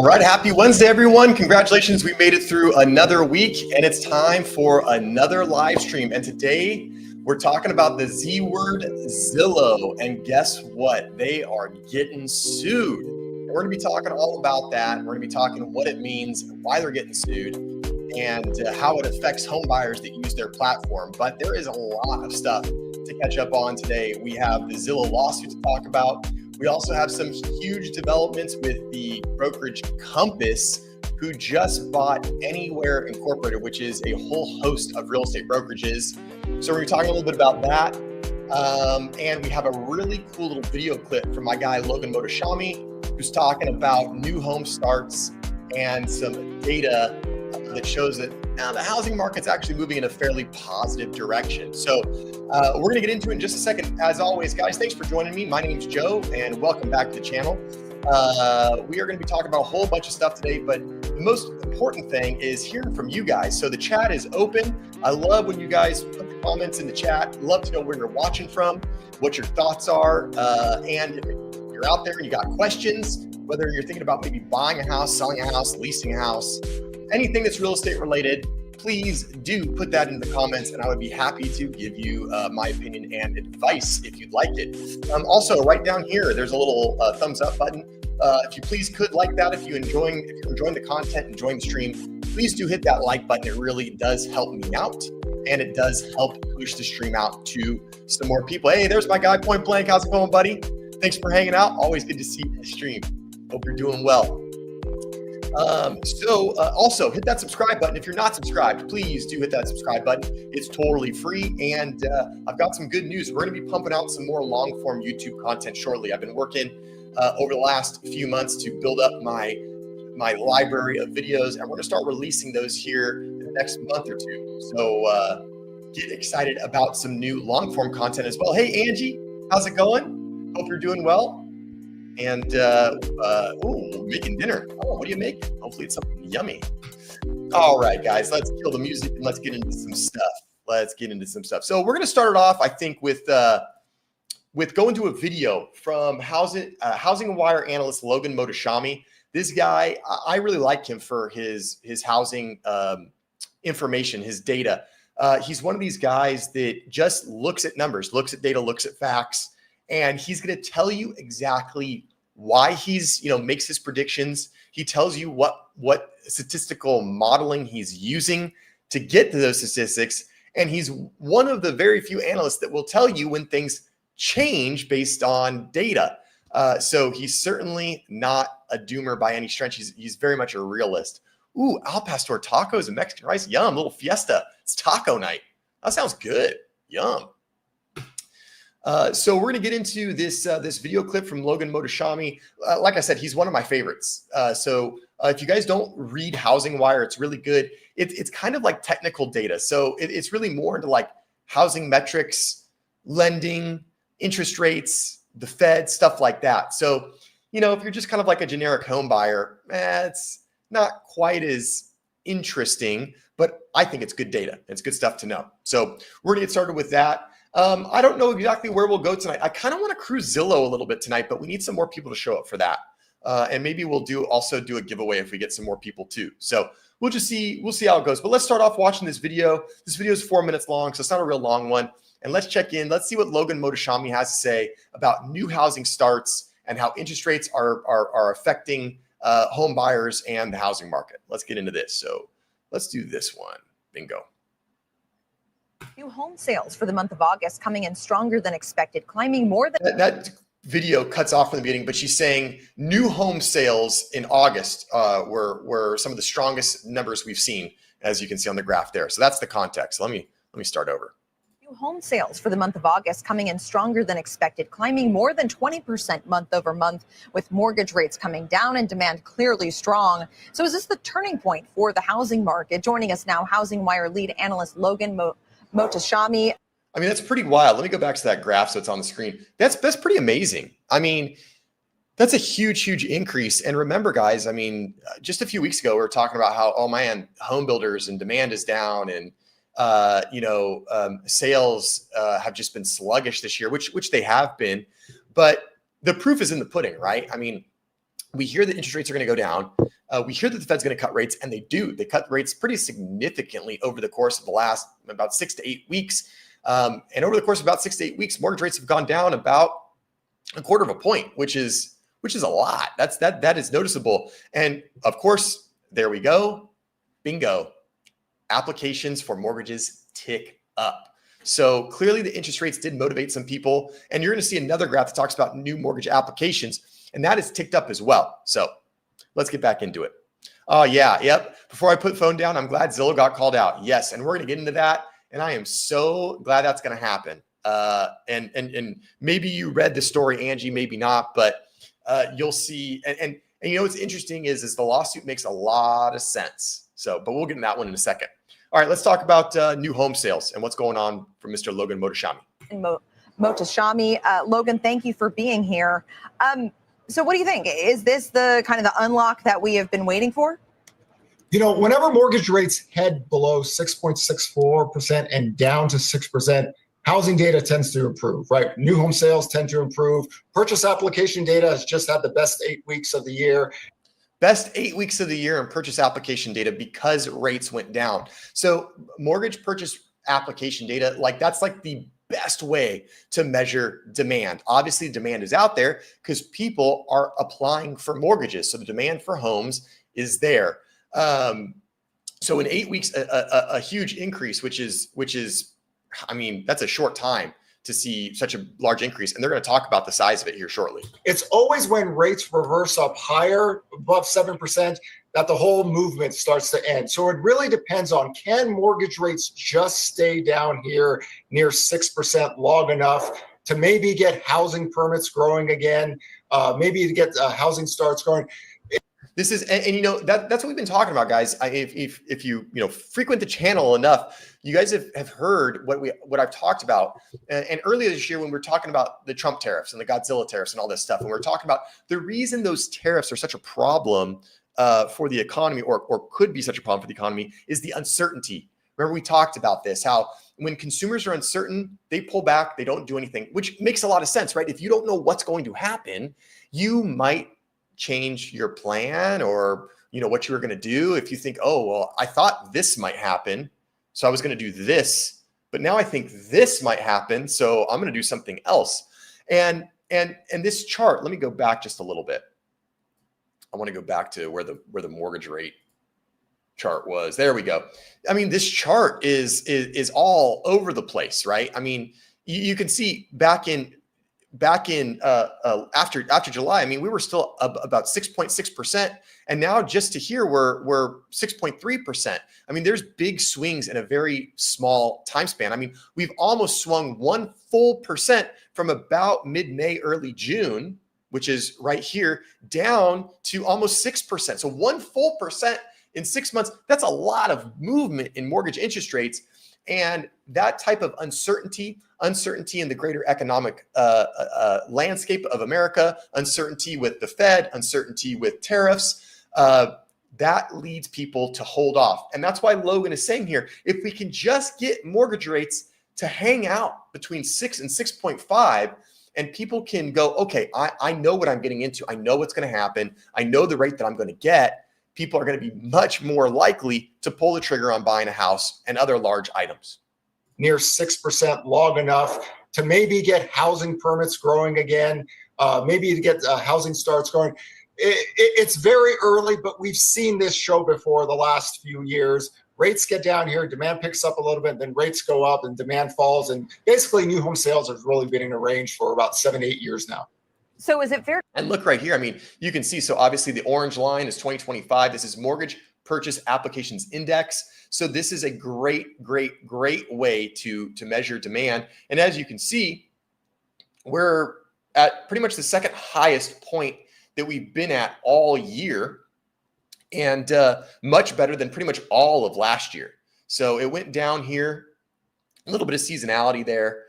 All right, happy Wednesday, everyone. Congratulations, we made it through another week, and it's time for another live stream. And today, we're talking about the Z word, Zillow. And guess what? They are getting sued. And we're going to be talking all about that. We're going to be talking what it means, why they're getting sued, and how it affects home buyers that use their platform. But there is a lot of stuff to catch up on today. We have the Zillow lawsuit to talk about. We also have some huge developments with the brokerage Compass, who just bought Anywhere Incorporated, which is a whole host of real estate brokerages. So we're talking a little bit about that. And we have a really cool little video clip from my guy, Logan Motoshami, who's talking about new home starts and some data that shows that the housing market's actually moving in a fairly positive direction. So we're going to get into it in just a second. As always, guys, thanks for joining me. My name's Joe, and welcome back to the channel. We are going to be talking about a whole bunch of stuff today, but the most important thing is hearing from you guys. So the chat is open. I love when you guys put the comments in the chat. Love to know where you're watching from, what your thoughts are, and if you're out there and you got questions, whether you're thinking about maybe buying a house, selling a house, leasing a house, anything that's real estate related, please do put that in the comments, and I would be happy to give you my opinion and advice if you'd like it. Also, right down here, there's a little thumbs up button. If you please could like that, if you're enjoying the content, enjoying the stream, please do hit that like button. It really does help me out, and it does help push the stream out to some more people. Hey, there's my guy, Point Blank. How's it going, buddy? Thanks for hanging out. Always good to see you in the stream. Hope you're doing well. Also hit that subscribe button. If you're not subscribed, please do hit that subscribe button. It's totally free. And I've got some good news. We're going to be pumping out some more long form YouTube content shortly. I've been working over the last few months to build up my library of videos, and we're going to start releasing those here in the next month or two. So get excited about some new long form content as well. Hey, Angie, how's it going? Hope you're doing well. And making dinner. Oh, what are you making? Hopefully it's something yummy. All right, guys, let's kill the music and let's get into some stuff. So we're going to start it off, I think, with going to a video from Housing Wire analyst Logan Motoshami. This guy, I really like him for his housing information, his data. He's one of these guys that just looks at numbers, looks at data, looks at facts. And he's going to tell you exactly why he's, makes his predictions. He tells you what statistical modeling he's using to get to those statistics. And he's one of the very few analysts that will tell you when things change based on data. So he's certainly not a doomer by any stretch. He's very much a realist. Ooh, Al Pastor tacos and Mexican rice. Yum, little fiesta. It's taco night. That sounds good. Yum. So we're going to get into this video clip from Logan Motoshami. Like I said, he's one of my favorites. So if you guys don't read Housing Wire, it's really good. It's kind of like technical data. So it's really more into like housing metrics, lending, interest rates, the Fed, stuff like that. So, if you're just kind of like a generic home buyer, it's not quite as interesting, but I think it's good data. It's good stuff to know. So we're going to get started with that. I don't know exactly where we'll go tonight. I kind of want to cruise Zillow a little bit tonight, but we need some more people to show up for that. And maybe we'll also do a giveaway if we get some more people too. So we'll see how it goes. But let's start off watching this video. This video is 4 minutes long, so it's not a real long one. And let's check in. Let's see what Logan Motoshami has to say about new housing starts and how interest rates are affecting home buyers and the housing market. Let's get into this. So let's do this one. Bingo. New home sales for the month of August coming in stronger than expected, climbing more than... That video cuts off from the beginning, but she's saying new home sales in August were some of the strongest numbers we've seen, as you can see on the graph there. So that's the context. Let me start over. New home sales for the month of August coming in stronger than expected, climbing more than 20% month over month, with mortgage rates coming down and demand clearly strong. So is this the turning point for the housing market? Joining us now, Housing Wire lead analyst Logan Motoshami. I mean, that's pretty wild. Let me go back to that graph so it's on the screen. That's pretty amazing. I mean, that's a huge increase. And remember, guys, I mean, just a few weeks ago, we were talking about how, oh man, home builders and demand is down, and sales have just been sluggish this year, which they have been. But the proof is in the pudding, right? I mean, We hear that interest rates are going to go down. We hear that the Fed's going to cut rates, and they do. They cut rates pretty significantly over the course of the last about 6 to 8 weeks. And over the course of about 6 to 8 weeks, mortgage rates have gone down about a quarter of a point, which is a lot. That is noticeable. And of course, there we go. Bingo. Applications for mortgages tick up. So clearly the interest rates did motivate some people. And you're going to see another graph that talks about new mortgage applications, and that is ticked up as well. So let's get back into it. Oh yeah, yep. Before I put the phone down, I'm glad Zillow got called out. Yes, and we're going to get into that. And I am so glad that's going to happen. And maybe you read the story, Angie, maybe not, but you'll see. And you know what's interesting is the lawsuit makes a lot of sense. So, but we'll get into that one in a second. All right, let's talk about new home sales and what's going on for Mr. Logan Mohtashami. Mohtashami, Logan, thank you for being here. So what do you think? Is this the kind of the unlock that we have been waiting for? You know, whenever mortgage rates head below 6.64% and down to 6%, housing data tends to improve, right? New home sales tend to improve. Purchase application data has just had the best 8 weeks of the year. Best 8 weeks of the year in purchase application data because rates went down. So mortgage purchase application data, that's like the best way to measure demand. Obviously, demand is out there because people are applying for mortgages. So the demand for homes is there. So in 8 weeks, a huge increase, which is, I mean, that's a short time to see such a large increase. And they're going to talk about the size of it here shortly. It's always when rates reverse up higher, above 7%, that the whole movement starts to end. So it really depends on, can mortgage rates just stay down here near 6% long enough to maybe get housing permits growing again, maybe to get housing starts going. This is, and you know, that's what we've been talking about, guys. If you frequent the channel enough, you guys have heard what I've talked about. And earlier this year, when we were talking about the Trump tariffs and the Godzilla tariffs and all this stuff, and we were talking about the reason those tariffs are such a problem for the economy, or could be such a problem for the economy, is the uncertainty. Remember, we talked about this, how when consumers are uncertain, they pull back, they don't do anything, which makes a lot of sense, right? If you don't know what's going to happen, you might change your plan or what you were going to do. If you think, oh, well, I thought this might happen, so I was going to do this, but now I think this might happen, so I'm going to do something else. And this chart, let me go back just a little bit. I want to go back to where the mortgage rate chart was. There we go. I mean, this chart is all over the place, right? I mean, you can see back in after July, I mean, we were still about 6.6%, and now just to here we're 6.3%. I mean, there's big swings in a very small time span. I mean, we've almost swung 1 full percent from about mid-May, early June, which is right here, down to almost 6%. So 1 full percent in 6 months. That's a lot of movement in mortgage interest rates. And that type of uncertainty in the greater economic landscape of America, uncertainty with the Fed, uncertainty with tariffs, that leads people to hold off. And that's why Logan is saying here, if we can just get mortgage rates to hang out between 6 and 6.5, and people can go, okay, I know what I'm getting into. I know what's going to happen. I know the rate that I'm going to get. People are going to be much more likely to pull the trigger on buying a house and other large items. Near 6% long enough to maybe get housing permits growing again, maybe to get housing starts going. It's very early, but we've seen this show before the last few years. Rates get down here, demand picks up a little bit, then rates go up and demand falls. And basically new home sales have really been in a range for about 7 to 8 years now. So is it fair? And look right here. I mean, you can see, so obviously the orange line is 2025. This is mortgage purchase applications index. So this is a great way to measure demand. And as you can see, we're at pretty much the second highest point that we've been at all year, and much better than pretty much all of last year. So it went down here, a little bit of seasonality there,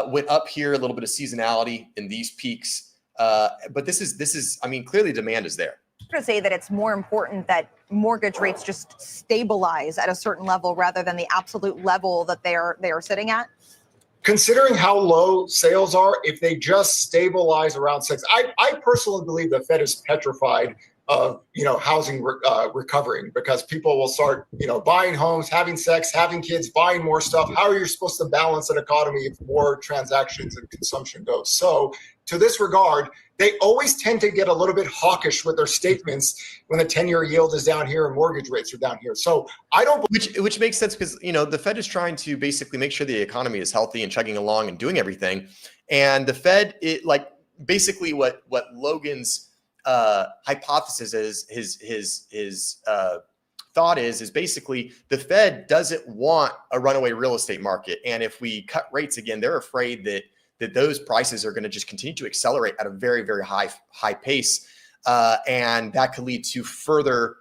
went up here, a little bit of seasonality in these peaks. But this is, I mean, clearly demand is there. To say that it's more important that mortgage rates just stabilize at a certain level rather than the absolute level that they are sitting at? Considering how low sales are, if they just stabilize around 6, I personally believe the Fed is petrified of housing recovering, because people will start buying homes, having sex, having kids, buying more stuff. How are you supposed to balance an economy if more transactions and consumption goes? So to this regard, they always tend to get a little bit hawkish with their statements when the 10-year yield is down here and mortgage rates are down here. So I don't. Which makes sense, because the Fed is trying to basically make sure the economy is healthy and chugging along and doing everything, and the Fed, basically what Logan's hypothesis is, his thought is basically the Fed doesn't want a runaway real estate market, and if we cut rates again, they're afraid that those prices are going to just continue to accelerate at a very, very high pace, and that could lead to further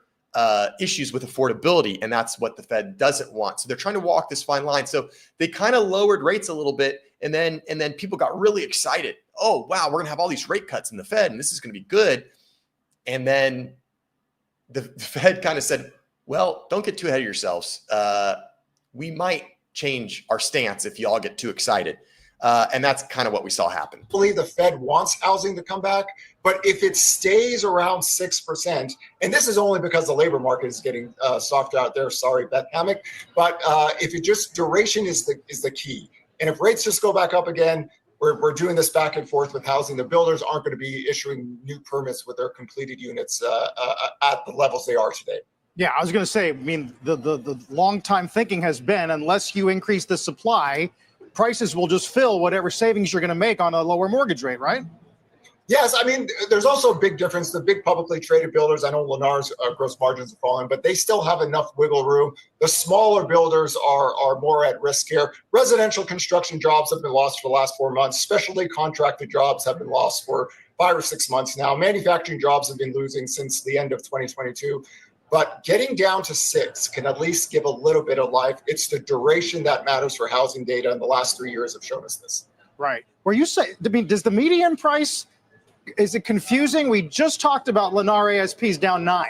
issues with affordability, and that's what the Fed doesn't want. So they're trying to walk this fine line. So they kind of lowered rates a little bit, and then people got really excited. Oh wow, we're gonna have all these rate cuts in the Fed, and this is gonna be good. And then the Fed kind of said, well, don't get too ahead of yourselves. We might change our stance if you all get too excited. And that's kind of what we saw happen. I believe the Fed wants housing to come back, but if it stays around 6%, and this is only because the labor market is getting softer out there. Sorry, Beth Hammock. But if it just duration is the key, and if rates just go back up again, we're doing this back and forth with housing. The builders aren't going to be issuing new permits with their completed units at the levels they are today. Yeah, I was going to say, I mean, the long time thinking has been, unless you increase the supply, prices will just fill whatever savings you're going to make on a lower mortgage rate, right? Yes, I mean, there's also a big difference. The big publicly traded builders, I know Lennar's gross margins are falling, but they still have enough wiggle room. The smaller builders are more at risk here. Residential construction jobs have been lost for the last 4 months. Specialty contracted jobs have been lost for 5 or 6 months now. Manufacturing jobs have been losing since the end of 2022. But getting down to 6 can at least give a little bit of life. It's the duration that matters for housing data, and the last 3 years have shown us this. Right. Where you say, I mean, does the median price, is it confusing? We just talked about Lennar ASPs down 9.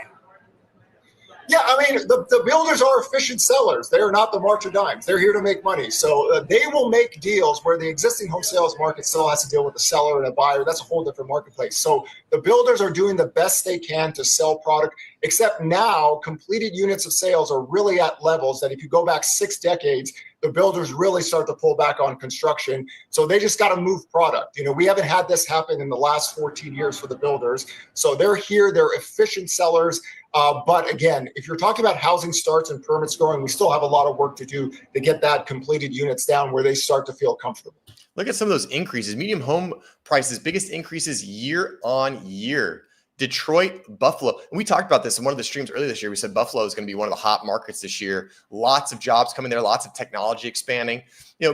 Yeah, I mean, the builders are efficient sellers. They are not the March of Dimes. They're here to make money. So they will make deals where the existing home sales market still has to deal with a seller and a buyer. That's a whole different marketplace. So the builders are doing the best they can to sell product, except now completed units of sales are really at levels that if you go back 6 decades, the builders really start to pull back on construction. So they just got to move product. We haven't had this happen in the last 14 years for the builders. So they're here, they're efficient sellers. But again, if you're talking about housing starts and permits growing, we still have a lot of work to do to get that completed units down where they start to feel comfortable. Look at some of those increases. Medium home prices, biggest increases year on year. Detroit, Buffalo. And we talked about this in one of the streams earlier this year. We said Buffalo is going to be one of the hot markets this year. Lots of jobs coming there, lots of technology expanding.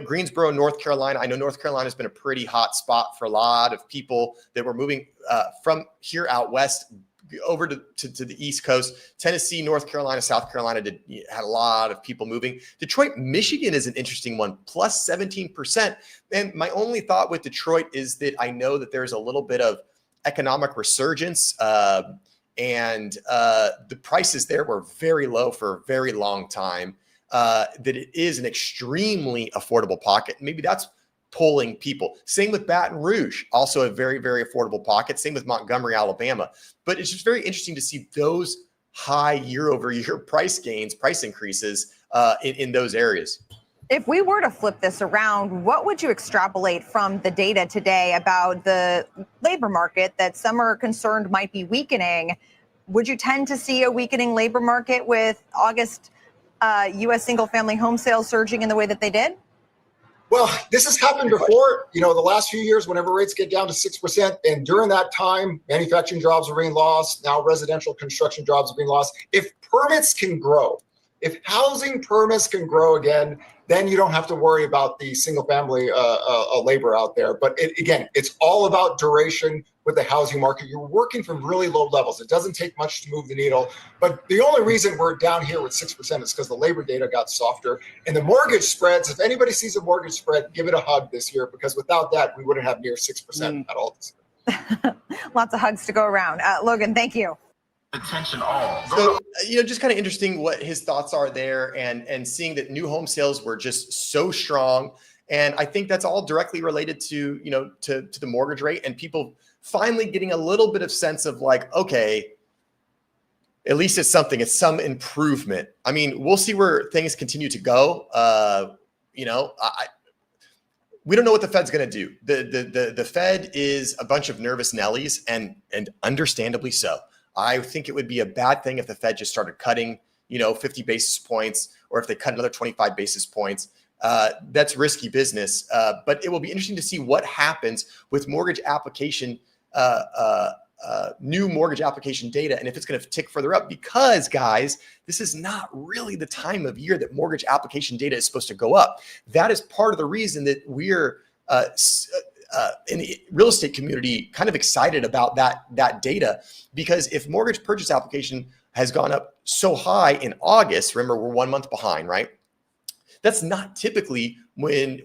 Greensboro, North Carolina. I know North Carolina has been a pretty hot spot for a lot of people that were moving from here out west over to the East Coast. Tennessee, North Carolina, South Carolina had a lot of people moving. Detroit, Michigan is an interesting one, plus 17%. And my only thought with Detroit is that I know that there's a little bit of economic resurgence, and the prices there were very low for a very long time, that it is an extremely affordable pocket. Maybe that's pulling people. Same with Baton Rouge, also a very, very affordable pocket. Same with Montgomery, Alabama. But it's just very interesting to see those high year-over-year price gains, price increases in those areas. If we were to flip this around, what would you extrapolate from the data today about the labor market that some are concerned might be weakening? Would you tend to see a weakening labor market with August U.S. single-family home sales surging in the way that they did? Well, this has happened before. The last few years, whenever rates get down to 6%, and during that time, manufacturing jobs are being lost. Now residential construction jobs are being lost. If permits can grow, if housing permits can grow again, then you don't have to worry about the single family labor out there. But it's all about duration with the housing market. You're working from really low levels. It doesn't take much to move the needle. But the only reason we're down here with 6% is because the labor data got softer. And the mortgage spreads, if anybody sees a mortgage spread, give it a hug this year, because without that, we wouldn't have near 6% at all this year. Lots of hugs to go around. Logan, thank you. Attention all. So, just kind of interesting what his thoughts are there, and seeing that new home sales were just so strong, And I think that's all directly related to, to the mortgage rate and people finally getting a little bit of sense of like, okay, at least it's something, it's some improvement. I mean, we'll see where things continue to go. We don't know what the Fed's going to do. The Fed is a bunch of nervous Nellies, and understandably so. I think it would be a bad thing if the Fed just started cutting, 50 basis points, or if they cut another 25 basis points. That's risky business. But it will be interesting to see what happens with mortgage application, new mortgage application data, and if it's going to tick further up, because guys, this is not really the time of year that mortgage application data is supposed to go up. That is part of the reason that we're in the real estate community kind of excited about that data, because if mortgage purchase application has gone up so high in August, remember we're 1 month behind, right? That's not typically when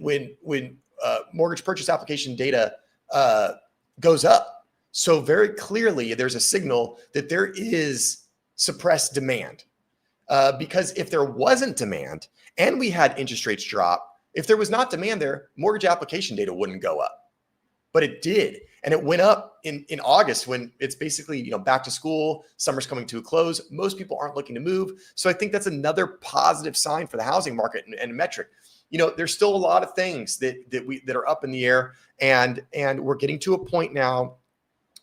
mortgage purchase application data goes up. So very clearly, there's a signal that there is suppressed demand. Because if there wasn't demand and we had interest rates drop, if there was not demand there, mortgage application data wouldn't go up. But it did. And it went up in August when it's basically, back to school, summer's coming to a close. Most people aren't looking to move. So I think that's another positive sign for the housing market and metric. There's still a lot of things that are up in the air, and we're getting to a point now,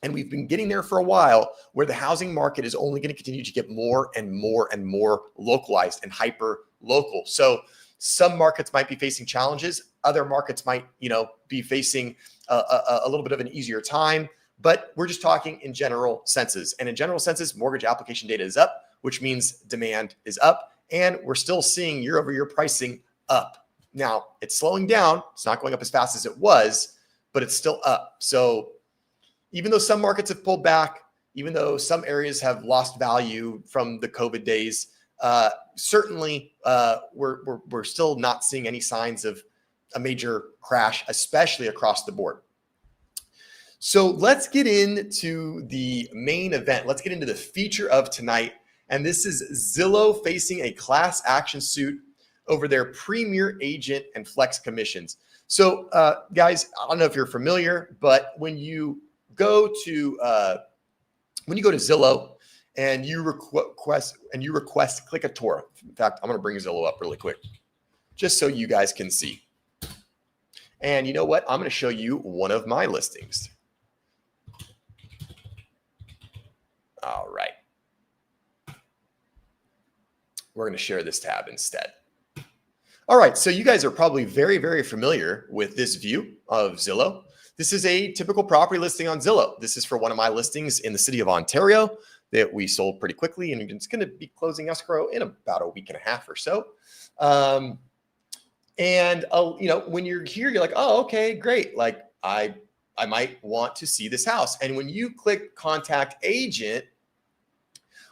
and we've been getting there for a while, where the housing market is only going to continue to get more and more and more localized and hyper local. So some markets might be facing challenges. Other markets might, be facing a little bit of an easier time, but we're just talking in general senses. And in general senses, mortgage application data is up, which means demand is up, and we're still seeing year over year pricing up. Now it's slowing down. It's not going up as fast as it was, but it's still up. So even though some markets have pulled back, even though some areas have lost value from the COVID days, certainly we're still not seeing any signs of a major crash, especially across the board. So let's get into the main event. Let's get into the feature of tonight. And this is Zillow facing a class action suit over their premier agent and flex commissions. So guys, I don't know if you're familiar, but when you go to Zillow and you request click a tour. In fact, I'm going to bring Zillow up really quick, just so you guys can see. And you know what? I'm going to show you one of my listings. All right. We're going to share this tab instead. All right. So you guys are probably very, very familiar with this view of Zillow. This is a typical property listing on Zillow. This is for one of my listings in the city of Ontario that we sold pretty quickly, and it's going to be closing escrow in about a week and a half or so. When you're here, you're like, oh, okay, great. Like I might want to see this house. And when you click contact agent,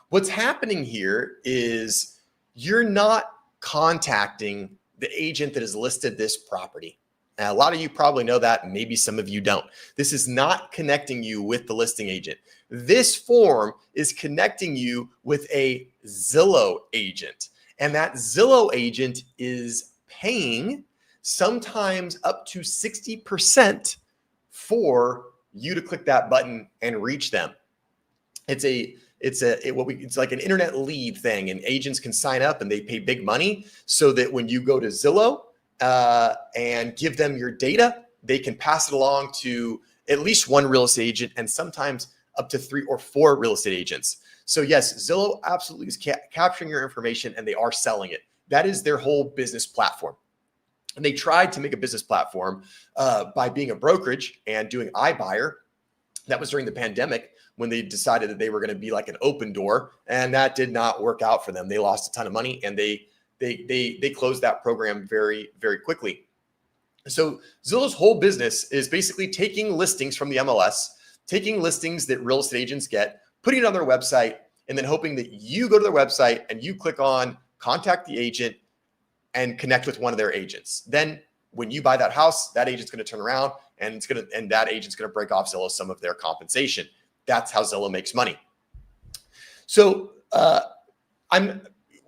what's happening here is you're not contacting the agent that has listed this property. Now, a lot of you probably know that, maybe some of you don't. This is not connecting you with the listing agent. This form is connecting you with a Zillow agent. And that Zillow agent is paying sometimes up to 60% for you to click that button and reach them. It's like an internet lead thing, and agents can sign up and they pay big money so that when you go to Zillow and give them your data, they can pass it along to at least one real estate agent, and sometimes up to 3 or 4 real estate agents. So yes, Zillow absolutely is capturing your information, and they are selling it. That is their whole business platform. And they tried to make a business platform by being a brokerage and doing iBuyer. That was during the pandemic, when they decided that they were going to be like an open door, and that did not work out for them. They lost a ton of money, and they closed that program very, very quickly. So Zillow's whole business is basically taking listings from the MLS, taking listings that real estate agents get, putting it on their website, and then hoping that you go to their website and you click on contact the agent and connect with one of their agents. Then when you buy that house, that agent's going to turn around and that agent's going to break off Zillow some of their compensation. That's how Zillow makes money. So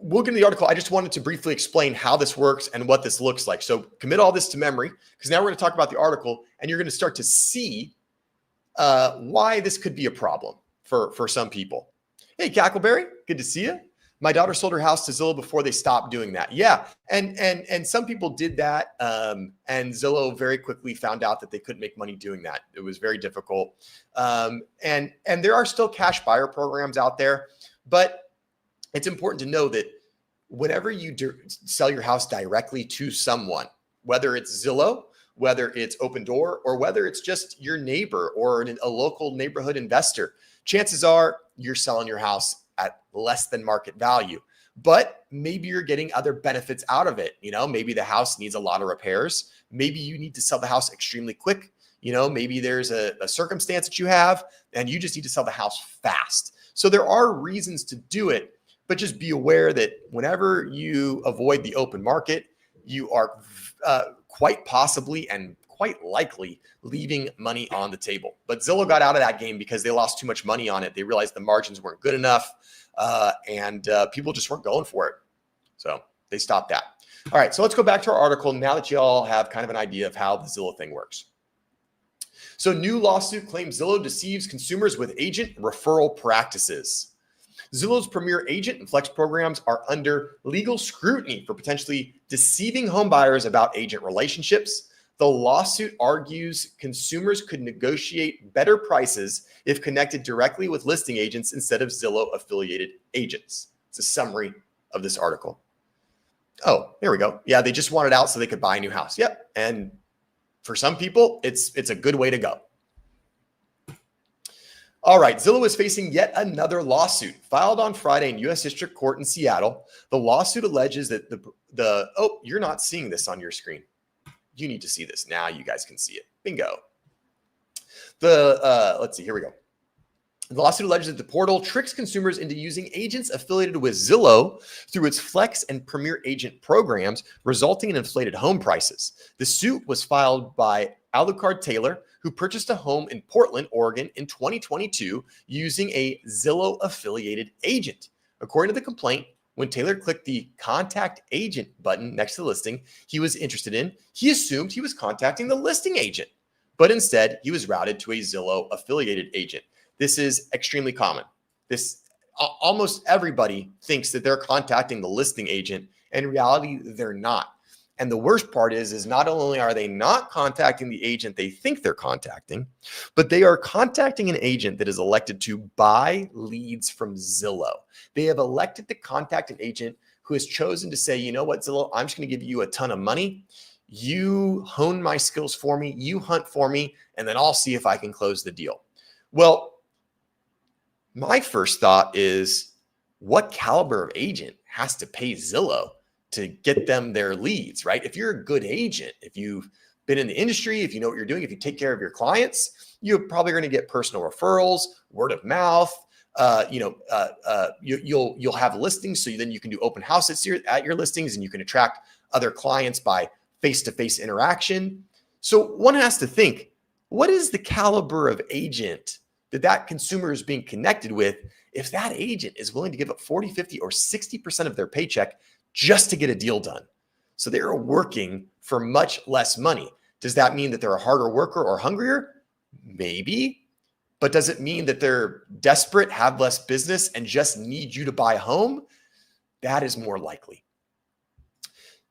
we'll get into the article. I just wanted to briefly explain how this works and what this looks like. So commit all this to memory, because now we're going to talk about the article, and you're going to start to see why this could be a problem for some people. Hey, Cackleberry, good to see you. My daughter sold her house to Zillow before they stopped doing that. Yeah, and some people did that, and Zillow very quickly found out that they couldn't make money doing that. It was very difficult, and there are still cash buyer programs out there, but it's important to know that whenever you sell your house directly to someone, whether it's Zillow, whether it's Open Door, or whether it's just your neighbor or a local neighborhood investor, chances are you're selling your house at less than market value, but maybe you're getting other benefits out of it. Maybe the house needs a lot of repairs. Maybe you need to sell the house extremely quick. Maybe there's a circumstance that you have and you just need to sell the house fast. So there are reasons to do it, but just be aware that whenever you avoid the open market, you are quite possibly and quite likely leaving money on the table. But Zillow got out of that game because they lost too much money on it. They realized the margins weren't good enough, and people just weren't going for it. So they stopped that. All right, so let's go back to our article now that you all have kind of an idea of how the Zillow thing works. So new lawsuit claims Zillow deceives consumers with agent referral practices. Zillow's premier agent and flex programs are under legal scrutiny for potentially deceiving homebuyers about agent relationships. The lawsuit argues consumers could negotiate better prices if connected directly with listing agents instead of Zillow affiliated agents. It's a summary of this article. Oh, there we go. Yeah, they just wanted out so they could buy a new house. Yep. And for some people, it's a good way to go. All right, Zillow is facing yet another lawsuit filed on Friday in U.S. District Court in Seattle. The lawsuit alleges that oh, you're not seeing this on your screen. You need to see this. Now you guys can see it. Bingo. Let's see, here we go. The lawsuit alleges that the portal tricks consumers into using agents affiliated with Zillow through its Flex and Premier Agent programs, resulting in inflated home prices. The suit was filed by Alucard Taylor, who purchased a home in Portland, Oregon in 2022 using a Zillow affiliated agent. According to the complaint, when Taylor clicked the contact agent button next to the listing he was interested in, he assumed he was contacting the listing agent, but instead he was routed to a Zillow affiliated agent. This is extremely common. Almost everybody thinks that they're contacting the listing agent. In reality, they're not. And the worst part is not only are they not contacting the agent they think they're contacting, but they are contacting an agent that is elected to buy leads from Zillow. They have elected to contact an agent who has chosen to say, you know what, Zillow, I'm just going to give you a ton of money. You hone my skills for me, you hunt for me, and then I'll see if I can close the deal. Well, my first thought is, what caliber of agent has to pay Zillow to get them their leads, right? If you're a good agent, if you've been in the industry, if you know what you're doing, if you take care of your clients, you're probably going to get personal referrals, word of mouth. You'll have listings, so then you can do open houses at your listings, and you can attract other clients by face-to-face interaction. So one has to think, what is the caliber of agent that consumer is being connected with if that agent is willing to give up 40, 50, or 60% of their paycheck just to get a deal done? So they're working for much less money. Does that mean that they're a harder worker or hungrier? Maybe. But does it mean that they're desperate, have less business, and just need you to buy a home? That is more likely.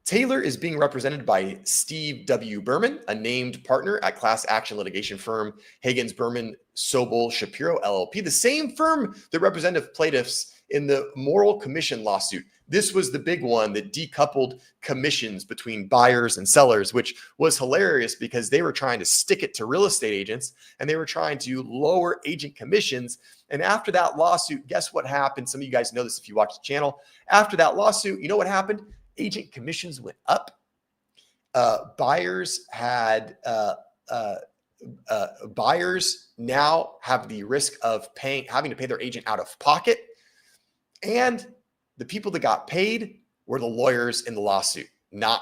Taylor is being represented by Steve W. Berman, a named partner at class action litigation firm Higgins Berman Sobel Shapiro LLP, the same firm that represented plaintiffs in the Moral Commission lawsuit. This was the big one that decoupled commissions between buyers and sellers, which was hilarious because they were trying to stick it to real estate agents and they were trying to lower agent commissions. And after that lawsuit, guess what happened? Some of you guys know this if you watch the channel. After that lawsuit, you know what happened? Agent commissions went up. Buyers now have the risk of having to pay their agent out of pocket. And the people that got paid were the lawyers in the lawsuit, not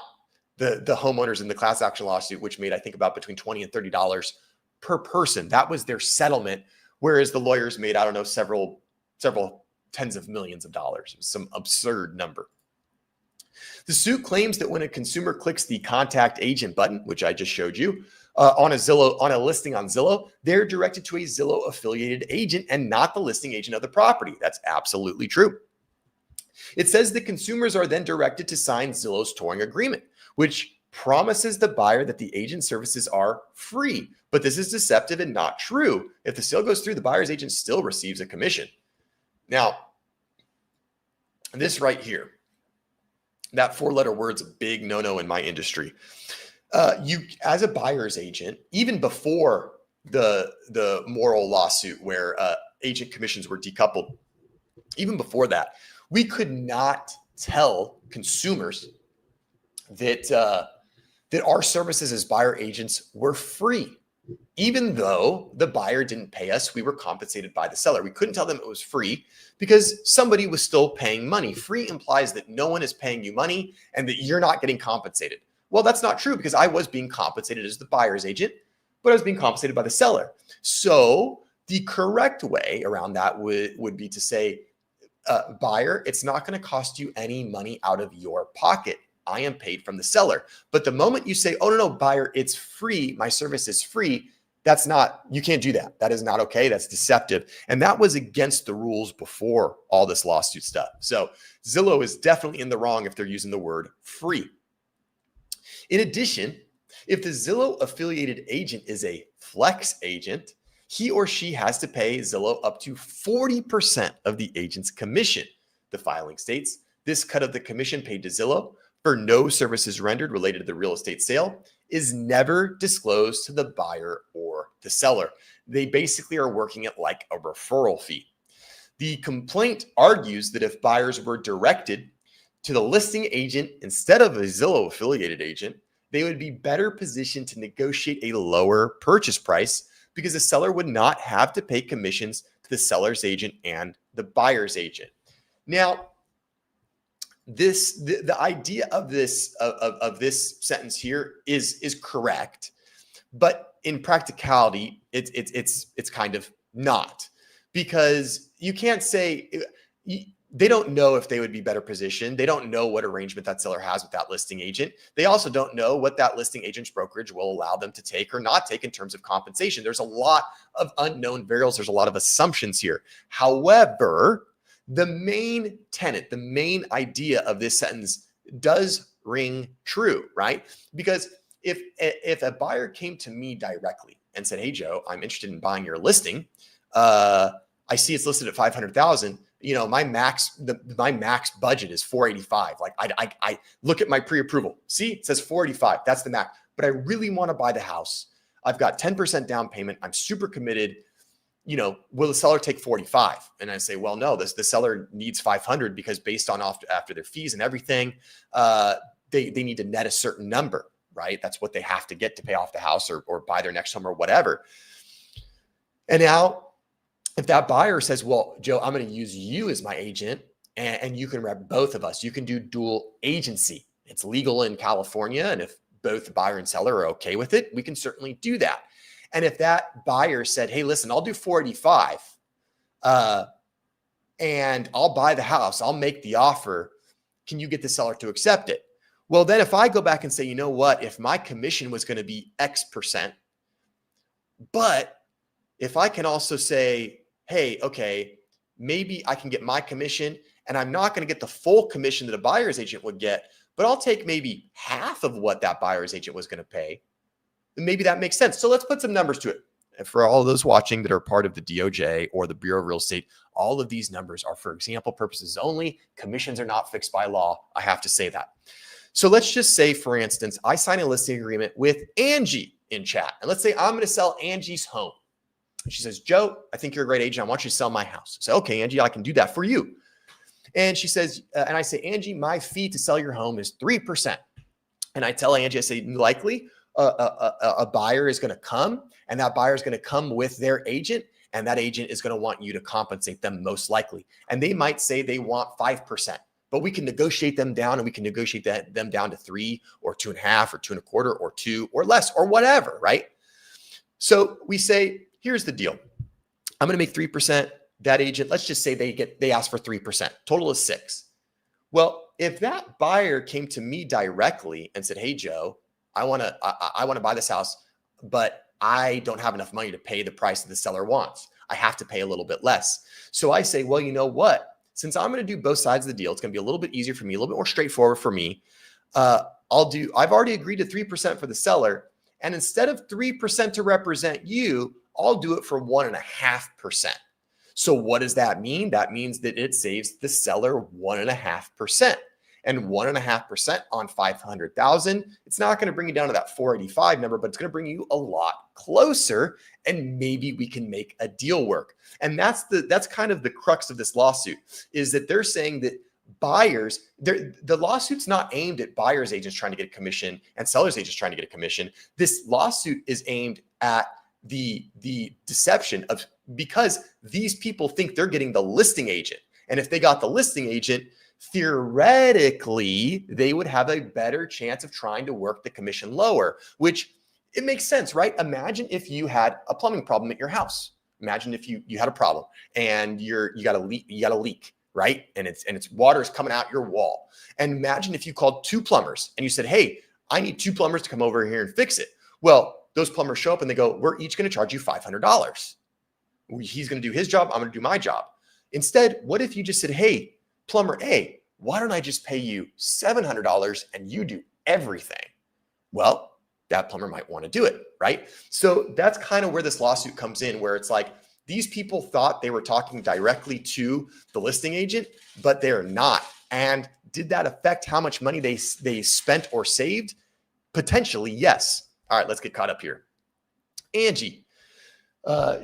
the homeowners in the class action lawsuit, which made, I think, about between $20 and $30 per person. That was their settlement, whereas the lawyers made, I don't know, several tens of millions of dollars. It was some absurd number. The suit claims that when a consumer clicks the contact agent button, which I just showed you, on a listing on Zillow, they're directed to a Zillow affiliated agent and not the listing agent of the property. That's absolutely true. It says the consumers are then directed to sign Zillow's touring agreement, which promises the buyer that the agent services are free. But this is deceptive and not true. If the sale goes through, the buyer's agent still receives a commission. Now, this right here, that 4-letter word's a big no-no in my industry. You, as a buyer's agent, even before the moral lawsuit where agent commissions were decoupled, even before that, we could not tell consumers that our services as buyer agents were free. Even though the buyer didn't pay us, we were compensated by the seller. We couldn't tell them it was free because somebody was still paying money. Free implies that no one is paying you money and that you're not getting compensated. Well, that's not true because I was being compensated as the buyer's agent, but I was being compensated by the seller. So the correct way around that would be to say, buyer, it's not going to cost you any money out of your pocket. I am paid from the seller. But the moment you say, oh, no, buyer, it's free, my service is free, that's not, you can't do that. That is not okay. That's deceptive. And that was against the rules before all this lawsuit stuff. So Zillow is definitely in the wrong if they're using the word free. In addition, if the Zillow affiliated agent is a flex agent, he or she has to pay Zillow up to 40% of the agent's commission. The filing states, this cut of the commission paid to Zillow for no services rendered related to the real estate sale is never disclosed to the buyer or the seller. They basically are working it like a referral fee. The complaint argues that if buyers were directed to the listing agent instead of a Zillow affiliated agent, they would be better positioned to negotiate a lower purchase price because the seller would not have to pay commissions to the seller's agent and the buyer's agent. Now, the idea of this sentence here is correct, but in practicality, it's kind of not, because you can't say they don't know if they would be better positioned. They don't know what arrangement that seller has with that listing agent. They also don't know what that listing agent's brokerage will allow them to take or not take in terms of compensation. There's a lot of unknown variables. There's a lot of assumptions here. However, the main tenet, the main idea of this sentence does ring true, right? Because if a buyer came to me directly and said, "Hey, Joe, I'm interested in buying your listing. I see it's listed at 500,000. You know, my max budget is 485. Like I look at my pre-approval. See, it says 485. That's the max. But I really want to buy the house. I've got 10% down payment. I'm super committed. You know, will the seller take 45? And I say, well, no, the seller needs 500 because based on after their fees and everything, they need to net a certain number, right? That's what they have to get to pay off the house or buy their next home or whatever. And now, if that buyer says, well, Joe, I'm going to use you as my agent and you can rep both of us, you can do dual agency. It's legal in California. And if both the buyer and seller are okay with it, we can certainly do that. And if that buyer said, hey, listen, I'll do 485 and I'll buy the house, I'll make the offer, can you get the seller to accept it? Well, then if I go back and say, you know what, if my commission was going to be X%, but if I can also say, hey, okay, maybe I can get my commission and I'm not going to get the full commission that a buyer's agent would get, but I'll take maybe half of what that buyer's agent was going to pay. Maybe that makes sense. So let's put some numbers to it. And for all of those watching that are part of the DOJ or the Bureau of Real Estate, all of these numbers are for example purposes only. Commissions are not fixed by law. I have to say that. So let's just say, for instance, I sign a listing agreement with Angie in chat. And let's say I'm going to sell Angie's home. And she says, Joe, I think you're a great agent. I want you to sell my house. I say, okay, Angie, I can do that for you. And she says, and I say, Angie, my fee to sell your home is 3%. And I tell Angie, I say, likely, a buyer is going to come and that buyer is going to come with their agent and that agent is going to want you to compensate them most likely. And they might say they want 5%, but we can negotiate them down and we can negotiate them down to 3 or 2.5 or 2.25 or 2 or less or whatever, right? So we say, here's the deal. I'm going to make 3%. that agent, let's just say they ask for 3%, total is 6. Well, if that buyer came to me directly and said, "Hey, Joe, I want to buy this house, but I don't have enough money to pay the price that the seller wants. I have to pay a little bit less." So I say, "Well, you know what? Since I'm going to do both sides of the deal, it's going to be a little bit easier for me, a little bit more straightforward for me. I've already agreed to 3% for the seller. And instead of 3% to represent you, I'll do it for 1.5%. So what does that mean? That means that it saves the seller 1.5%. And 1.5% on 500,000, it's not going to bring you down to that 485 number, but it's going to bring you a lot closer, and maybe we can make a deal work. And that's kind of the crux of this lawsuit, is that they're saying that buyers, the lawsuit's not aimed at buyers agents trying to get a commission and sellers agents trying to get a commission. This lawsuit is aimed at the deception of, because these people think they're getting the listing agent. And if they got the listing agent, theoretically, they would have a better chance of trying to work the commission lower, which it makes sense, right? Imagine if you had a plumbing problem at your house. Imagine if you had a problem and you got a leak, right? And it's water's coming out your wall. And imagine if you called 2 plumbers and you said, "Hey, I need 2 plumbers to come over here and fix it." Well, those plumbers show up and they go, "We're each going to charge you $500. He's going to do his job. I'm going to do my job." Instead, what if you just said, "Hey, plumber A, why don't I just pay you $700 and you do everything?" Well, that plumber might want to do it, right? So that's kind of where this lawsuit comes in, where it's like these people thought they were talking directly to the listing agent, but they're not. And did that affect how much money they spent or saved? Potentially, yes. All right, let's get caught up here. Angie,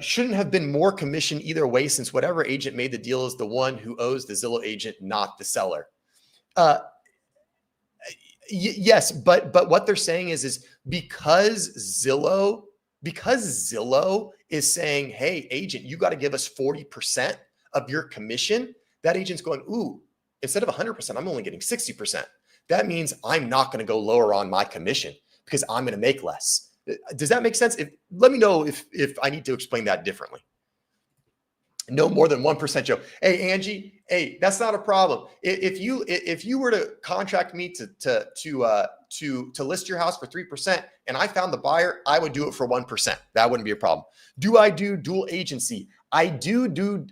shouldn't have been more commission either way, since whatever agent made the deal is the one who owes the Zillow agent, not the seller. Yes, but what they're saying is because Zillow is saying, "Hey, agent, you got to give us 40% of your commission," that agent's going, "Ooh, instead of 100%, I'm only getting 60%. That means I'm not going to go lower on my commission because I'm going to make less." Does that make sense? Let me know if I need to explain that differently. No more than 1%, Joe. Hey, Angie. Hey, that's not a problem. If you were to contract me to list your house for 3% and I found the buyer, I would do it for 1%. That wouldn't be a problem. Do I do dual agency? I do.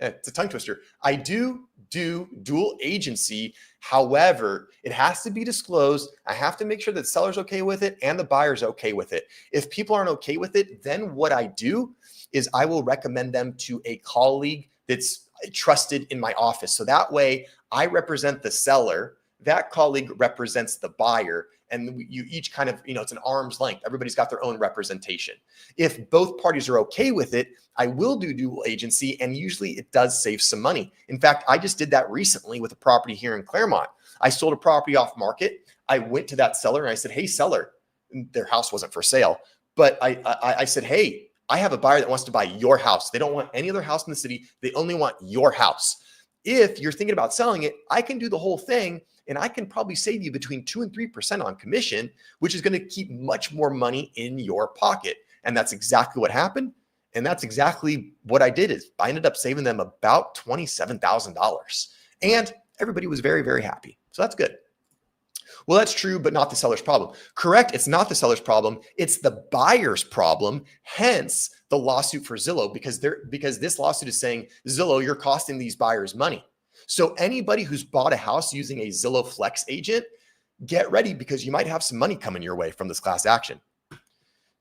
It's a tongue twister. I do dual agency. However, it has to be disclosed. I have to make sure that the seller's okay with it and the buyer's okay with it. If people aren't okay with it, then what I do is I will recommend them to a colleague that's trusted in my office. So that way I represent the seller, that colleague represents the buyer, and you each kind of, it's an arm's length. Everybody's got their own representation. If both parties are okay with it, I will do dual agency, and usually it does save some money. In fact, I just did that recently with a property here in Claremont. I sold a property off market. I went to that seller and I said, "Hey, seller," their house wasn't for sale, but I said, "Hey, I have a buyer that wants to buy your house. They don't want any other house in the city. They only want your house. If you're thinking about selling it, I can do the whole thing, and I can probably save you between 2 and 3% on commission, which is going to keep much more money in your pocket." And that's exactly what happened. And that's exactly what I did, is I ended up saving them about $27,000. And everybody was very, very happy. So that's good. Well, that's true, but not the seller's problem. Correct. It's not the seller's problem. It's the buyer's problem. Hence the lawsuit for Zillow, because this lawsuit is saying, "Zillow, you're costing these buyers money." So anybody who's bought a house using a Zillow Flex agent, get ready, because you might have some money coming your way from this class action.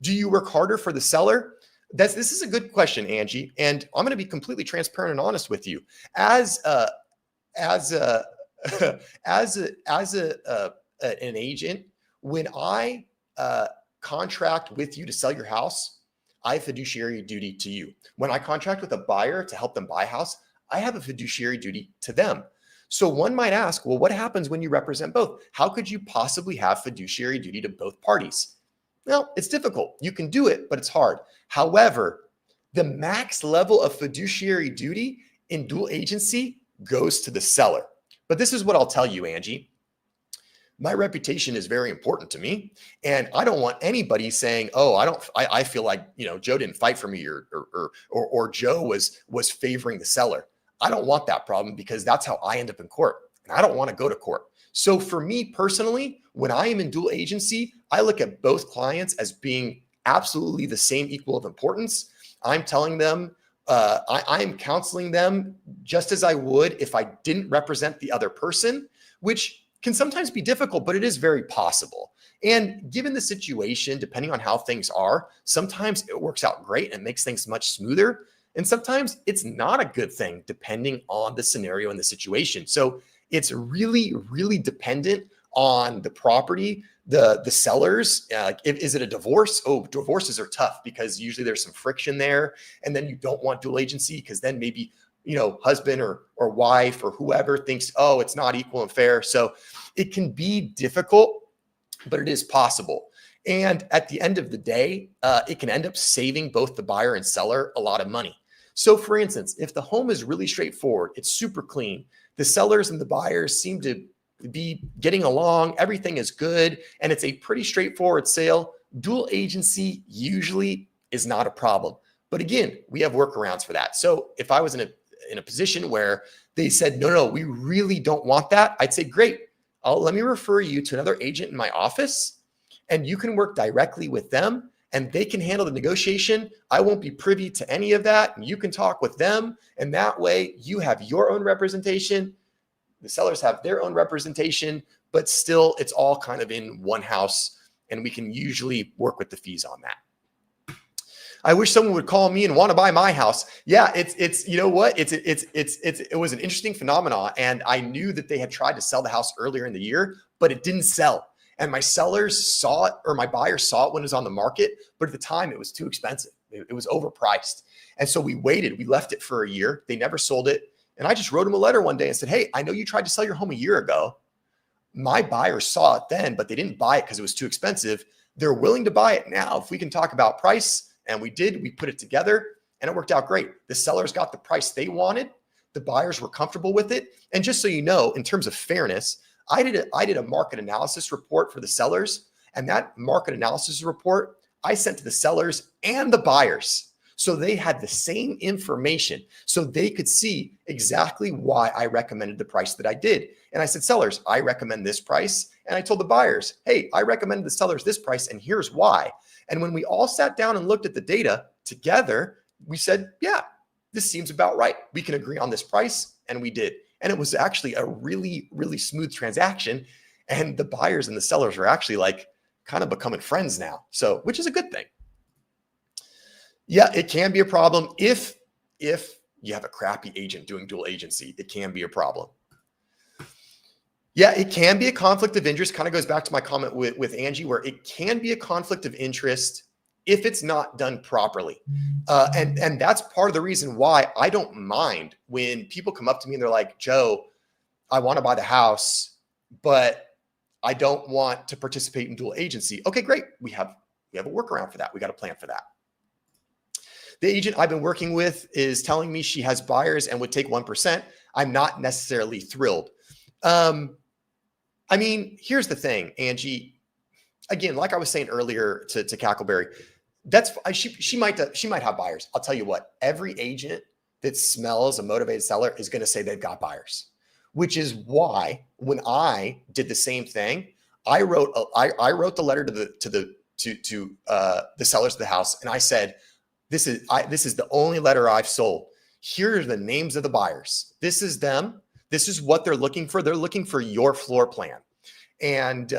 Do you work harder for the seller? This is a good question, Angie. And I'm going to be completely transparent and honest with you. As an agent, when I contract with you to sell your house, I have fiduciary duty to you. When I contract with a buyer to help them buy a house, I have a fiduciary duty to them. So one might ask, well, what happens when you represent both? How could you possibly have fiduciary duty to both parties? Well, it's difficult. You can do it, but it's hard. However, the max level of fiduciary duty in dual agency goes to the seller. But this is what I'll tell you, Angie. My reputation is very important to me. And I don't want anybody saying, oh, I feel like, Joe didn't fight for me or Joe was favoring the seller. I don't want that problem because that's how I end up in court. And I don't want to go to court. So for me personally, when I am in dual agency, I look at both clients as being absolutely the same equal of importance. I'm telling them, I'm counseling them just as I would if I didn't represent the other person, which can sometimes be difficult, but it is very possible. And given the situation, depending on how things are, sometimes it works out great and makes things much smoother. And sometimes it's not a good thing depending on the scenario and the situation. So it's really, really dependent on the property, the sellers. Is it a divorce? Oh, divorces are tough because usually there's some friction there. And then you don't want dual agency because then maybe husband or wife or whoever thinks, oh, it's not equal and fair. So it can be difficult, but it is possible. And at the end of the day, it can end up saving both the buyer and seller a lot of money. So for instance, if the home is really straightforward, it's super clean, the sellers and the buyers seem to be getting along, everything is good, and it's a pretty straightforward sale, dual agency usually is not a problem. But again, we have workarounds for that. So if I was in a position where they said, no, we really don't want that, I'd say, great, let me refer you to another agent in my office and you can work directly with them and they can handle the negotiation. I won't be privy to any of that. And you can talk with them. And that way you have your own representation. The sellers have their own representation, but still it's all kind of in one house and we can usually work with the fees on that. I wish someone would call me and want to buy my house. Yeah, it's you know what? It was an interesting phenomenon. And I knew that they had tried to sell the house earlier in the year, but it didn't sell. And my sellers saw it, or my buyers saw it when it was on the market, but at the time it was too expensive. It was overpriced. And so we waited, we left it for a year. They never sold it. And I just wrote them a letter one day and said, hey, I know you tried to sell your home a year ago. My buyers saw it then, but they didn't buy it because it was too expensive. They're willing to buy it now. If we can talk about price, and we did, we put it together and it worked out great. The sellers got the price they wanted. The buyers were comfortable with it. And just so you know, in terms of fairness, I did a market analysis report for the sellers, and that market analysis report I sent to the sellers and the buyers. So they had the same information so they could see exactly why I recommended the price that I did. And I said, sellers, I recommend this price. And I told the buyers, hey, I recommended the sellers this price and here's why. And when we all sat down and looked at the data together, we said, yeah, this seems about right. We can agree on this price. And we did. And it was actually a really, really smooth transaction. And the buyers and the sellers are actually like kind of becoming friends now. So, which is a good thing. Yeah, it can be a problem if you have a crappy agent doing dual agency. It can be a problem. Yeah, it can be a conflict of interest. Kind of goes back to my comment with Angie, where it can be a conflict of interest if it's not done properly. And that's part of the reason why I don't mind when people come up to me and they're like, Joe, I want to buy the house, but I don't want to participate in dual agency. Okay, great. We have a workaround for that. We got a plan for that. The agent I've been working with is telling me she has buyers and would take 1%. I'm not necessarily thrilled. I mean, here's the thing, Angie. Again, like I was saying earlier to Cackleberry, she might have buyers. I'll tell you what, every agent that smells a motivated seller is going to say they've got buyers, which is why when I did the same thing, I wrote the letter to the sellers of the house, and I said, this is the only letter I've sold. Here are the names of the buyers. This is them. This is what they're looking for. They're looking for your floor plan. And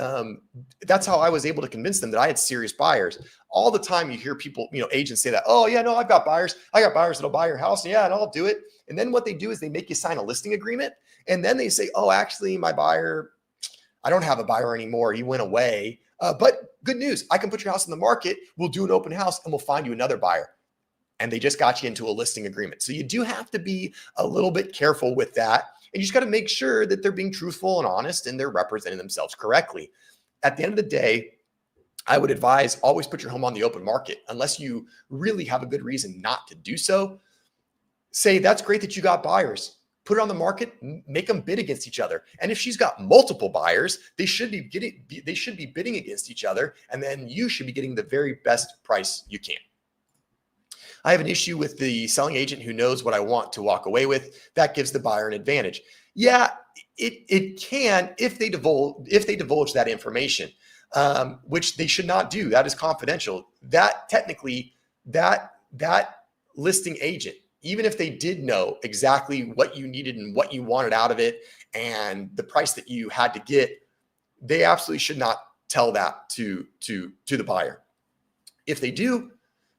that's how I was able to convince them that I had serious buyers. All the time you hear people, agents say that, oh yeah, no, I've got buyers. I got buyers that'll buy your house. Yeah, and I'll do it. And then what they do is they make you sign a listing agreement. And then they say, oh, actually my buyer, I don't have a buyer anymore. He went away. But good news, I can put your house in the market. We'll do an open house and we'll find you another buyer. And they just got you into a listing agreement. So you do have to be a little bit careful with that. And you just got to make sure that they're being truthful and honest and they're representing themselves correctly. At the end of the day, I would advise always put your home on the open market unless you really have a good reason not to do so. Say, that's great that you got buyers, put it on the market, make them bid against each other. And if she's got multiple buyers, they should be bidding against each other. And then you should be getting the very best price you can. I have an issue with the selling agent who knows what I want to walk away with. That gives the buyer an advantage. Yeah, it can if they divulge that information, which they should not do. That is confidential. That technically, that listing agent, even if they did know exactly what you needed and what you wanted out of it and the price that you had to get, they absolutely should not tell that to the buyer. If they do,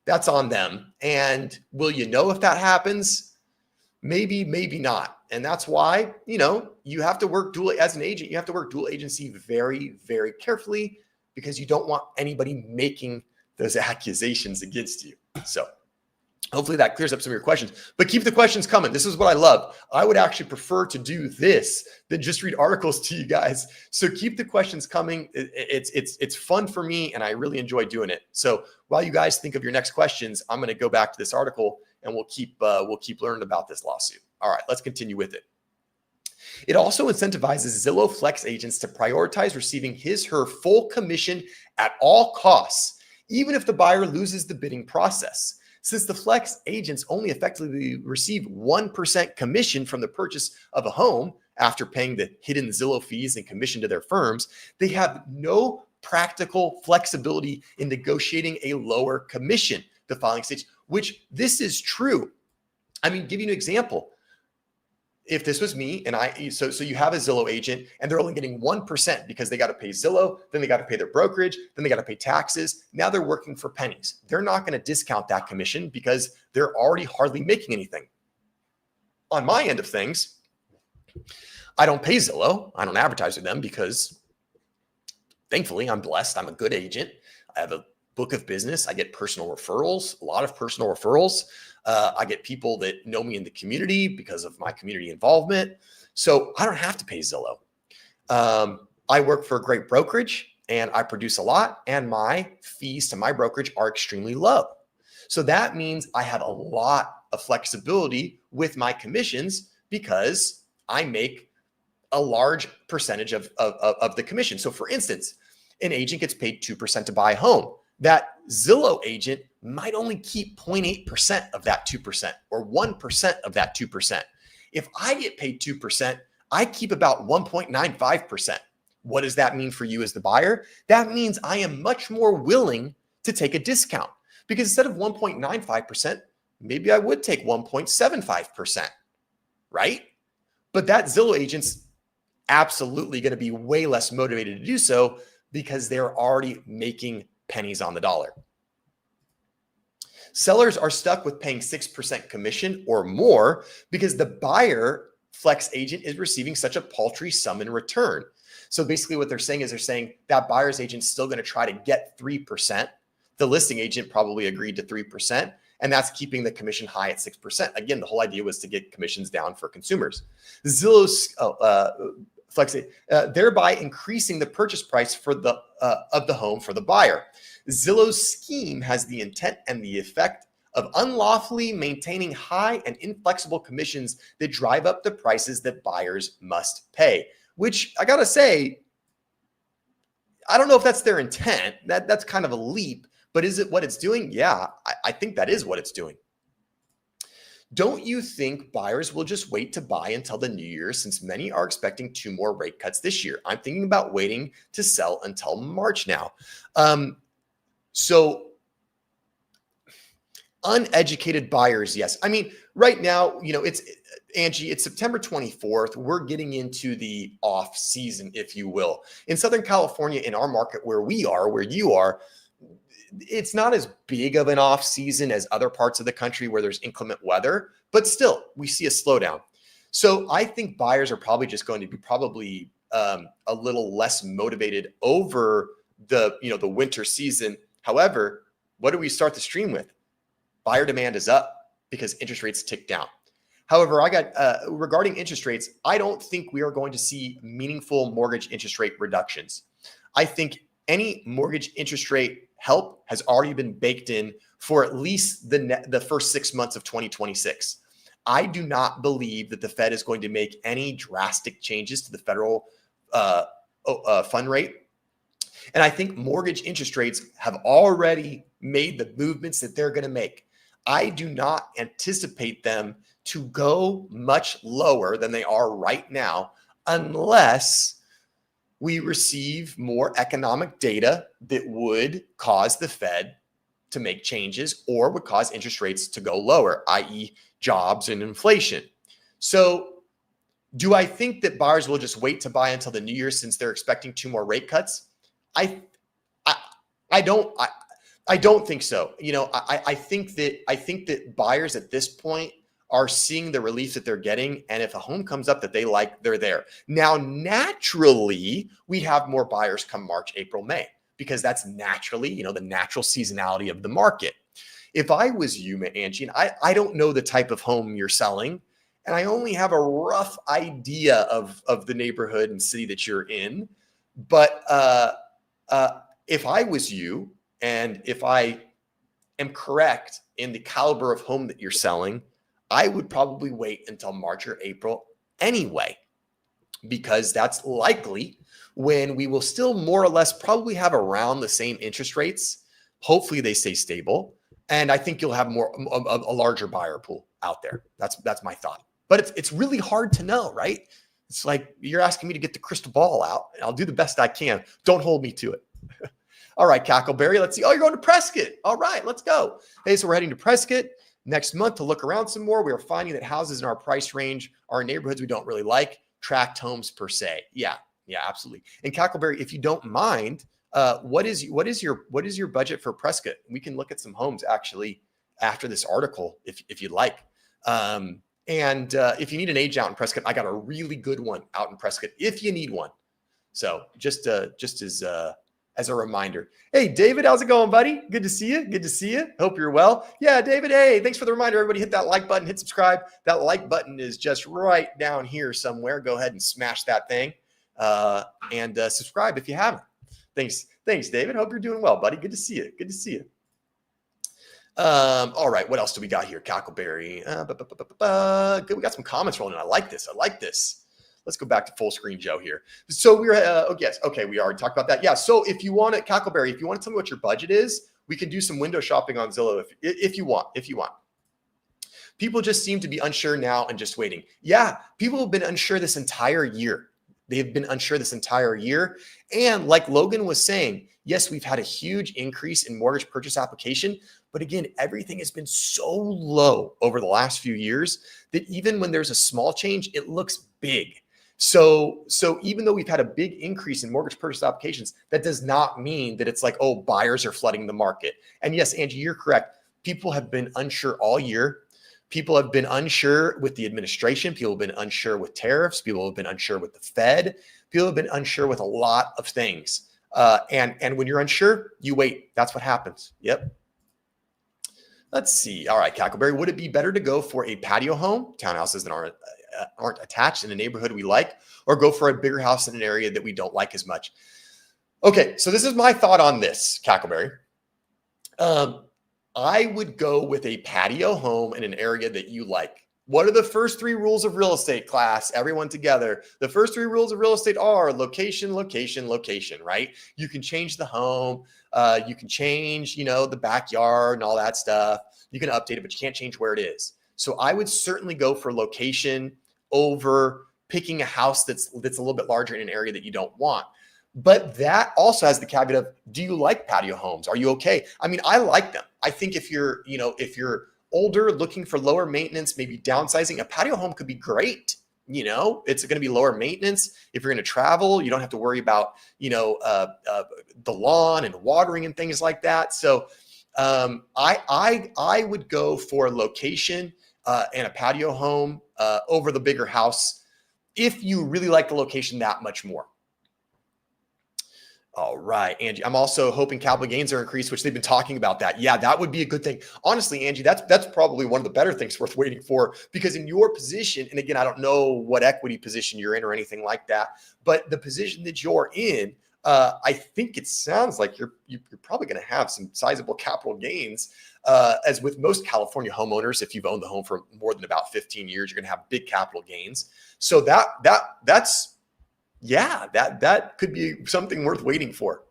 that's on them. And will you know if that happens? Maybe, maybe not. And that's why, you have to work as an agent, you have to work dual agency very, very carefully because you don't want anybody making those accusations against you. So hopefully that clears up some of your questions, but keep the questions coming. This is what I love. I would actually prefer to do this than just read articles to you guys. So keep the questions coming. It's fun for me and I really enjoy doing it. So while you guys think of your next questions, I'm going to go back to this article and we'll keep learning about this lawsuit. All right, let's continue with it. It also incentivizes Zillow Flex agents to prioritize receiving her full commission at all costs, even if the buyer loses the bidding process. Since the Flex agents only effectively receive 1% commission from the purchase of a home after paying the hidden Zillow fees and commission to their firms, they have no practical flexibility in negotiating a lower commission, the filing stage, which this is true. I mean, give you an example. If this was me and so you have a Zillow agent and they're only getting 1% because they got to pay Zillow, then they got to pay their brokerage, then they got to pay taxes. Now they're working for pennies. They're not going to discount that commission because they're already hardly making anything. On my end of things, I don't pay Zillow. I don't advertise with them because thankfully I'm blessed. I'm a good agent. I have a book of business. I get personal referrals, a lot of personal referrals. I get people that know me in the community because of my community involvement. So I don't have to pay Zillow. I work for a great brokerage and I produce a lot and my fees to my brokerage are extremely low. So that means I have a lot of flexibility with my commissions because I make a large percentage of the commission. So for instance, an agent gets paid 2% to buy a home. That Zillow agent might only keep 0.8% of that 2% or 1% of that 2%. If I get paid 2%, I keep about 1.95%. What does that mean for you as the buyer? That means I am much more willing to take a discount because instead of 1.95%, maybe I would take 1.75%, right? But that Zillow agent's absolutely going to be way less motivated to do so because they're already making pennies on the dollar. Sellers are stuck with paying 6% commission or more because the buyer Flex agent is receiving such a paltry sum in return. So basically what they're saying that buyer's agent's still going to try to get 3%. The listing agent probably agreed to 3%, and that's keeping the commission high at 6%. Again, the whole idea was to get commissions down for consumers. Zillow's Flex, thereby increasing the purchase price of the home for the buyer. Zillow's scheme has the intent and the effect of unlawfully maintaining high and inflexible commissions that drive up the prices that buyers must pay, which I gotta say, I don't know if that's their intent. That's kind of a leap, but is it what it's doing? Yeah, I think that is what it's doing. Don't you think buyers will just wait to buy until the new year since many are expecting 2 more rate cuts this year? I'm thinking about waiting to sell until March now. So uneducated buyers, yes. I mean, right now, it's Angie, it's September 24th. We're getting into the off season, if you will. In Southern California, in our market where you are, it's not as big of an off season as other parts of the country where there's inclement weather, but still we see a slowdown. So I think buyers are probably just going to be a little less motivated over the winter season. However, what do we start the stream with? Buyer demand is up because interest rates tick down. However, regarding interest rates, I don't think we are going to see meaningful mortgage interest rate reductions. I think any mortgage interest rate help has already been baked in for at least the first 6 months of 2026. I do not believe that the Fed is going to make any drastic changes to the federal fund rate. And I think mortgage interest rates have already made the movements that they're going to make. I do not anticipate them to go much lower than they are right now unless we receive more economic data that would cause the Fed to make changes or would cause interest rates to go lower, i.e. jobs and inflation. So do I think that buyers will just wait to buy until the new year since they're expecting 2 more rate cuts? I don't think so. I think that buyers at this point are seeing the relief that they're getting. And if a home comes up that they like, they're there. Now, naturally, we have more buyers come March, April, May, because that's naturally, the natural seasonality of the market. If I was you, Angie, and I don't know the type of home you're selling, and I only have a rough idea of the neighborhood and city that you're in, but if I was you, and if I am correct in the caliber of home that you're selling, I would probably wait until March or April anyway, because that's likely when we will still more or less probably have around the same interest rates. Hopefully they stay stable. And I think you'll have a larger buyer pool out there. That's my thought. But it's really hard to know, right? It's like you're asking me to get the crystal ball out, and I'll do the best I can. Don't hold me to it. All right, Cackleberry, let's see. Oh, you're going to Prescott. All right, let's go. Hey, so we're heading to Prescott next month to look around some more. We are finding that houses in our price range are in neighborhoods we don't really like, tract homes per se. Yeah, absolutely. And Cackleberry, if you don't mind, what is your budget for Prescott? We can look at some homes actually after this article if you'd like. And if you need an agent out in Prescott, I got a really good one out in Prescott if you need one. So just as a reminder. Hey, David, how's it going, buddy? Good to see you. Good to see you. Hope you're well. Yeah, David, hey, thanks for the reminder. Everybody hit that like button, hit subscribe. That like button is just right down here somewhere. Go ahead and smash that thing and subscribe if you haven't. Thanks, David. Hope you're doing well, buddy. Good to see you. Good to see you. All right, what else do we got here? Cackleberry. Good. We got some comments rolling in. I like this. Let's go back to full screen Joe here. So we're, yes. Okay. We already talked about that. Yeah. So if you want it, Cackleberry, if you want to tell me what your budget is, we can do some window shopping on Zillow if you want. People just seem to be unsure now and just waiting. Yeah. People have been unsure this entire year. They've been unsure this entire year. And like Logan was saying, yes, we've had a huge increase in mortgage purchase application. But again, everything has been so low over the last few years that even when there's a small change, it looks big. So even though we've had a big increase in mortgage purchase applications, that does not mean that it's like, oh, buyers are flooding the market. And yes, Angie, you're correct. People have been unsure all year. People have been unsure with the administration. People have been unsure with tariffs. People have been unsure with the Fed. People have been unsure with a lot of things. And when you're unsure, you wait. That's what happens. Yep. Let's see. All right, Cackleberry, would it be better to go for a patio home, townhouses that aren't attached in a neighborhood we like, or go for a bigger house in an area that we don't like as much? Okay, so this is my thought on this, Cackleberry. I would go with a patio home in an area that you like. What are the first 3 rules of real estate, class? Everyone together. The first 3 rules of real estate are location, location, location, right? You can change the home. You can change, the backyard and all that stuff. You can update it, but you can't change where it is. So I would certainly go for location over picking a house that's a little bit larger in an area that you don't want. But that also has the caveat of, do you like patio homes? Are you okay? I mean, I like them. I think if you're older, looking for lower maintenance, maybe downsizing, a patio home could be great. It's going to be lower maintenance. If you're going to travel, you don't have to worry about, the lawn and watering and things like that. So I would go for location and a patio home over the bigger house if you really like the location that much more. All right, Angie, I'm also hoping capital gains are increased, which they've been talking about that. Yeah, that would be a good thing. Honestly, Angie, that's probably one of the better things worth waiting for, because in your position, and again, I don't know what equity position you're in or anything like that, but the position that you're in, I think it sounds like you're probably going to have some sizable capital gains. As with most California homeowners, if you've owned the home for more than about 15 years, you're going to have big capital gains. So that's that could be something worth waiting for.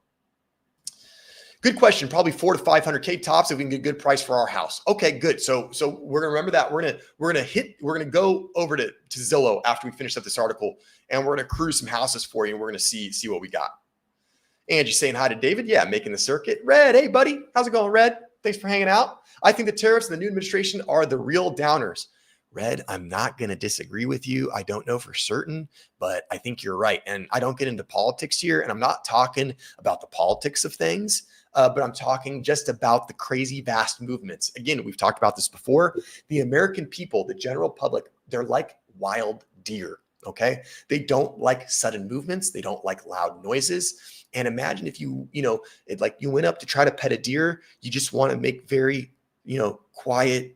Good question. Probably 400 to 500K tops if we can get a good price for our house. Okay, good. So we're gonna remember that. We're gonna go over to Zillow after we finish up this article, and we're gonna cruise some houses for you, and we're gonna see what we got. Angie saying hi to David. Yeah, making the circuit. Red, hey buddy, how's it going, Red? Thanks for hanging out. I think the tariffs and the new administration are the real downers. Red, I'm not going to disagree with you. I don't know for certain, but I think you're right. And I don't get into politics here, and I'm not talking about the politics of things, but I'm talking just about the crazy vast movements. Again, we've talked about this before. The American people, the general public, they're like wild deer, okay? They don't like sudden movements. They don't like loud noises. And imagine if you went up to try to pet a deer, you just want to make very, quiet,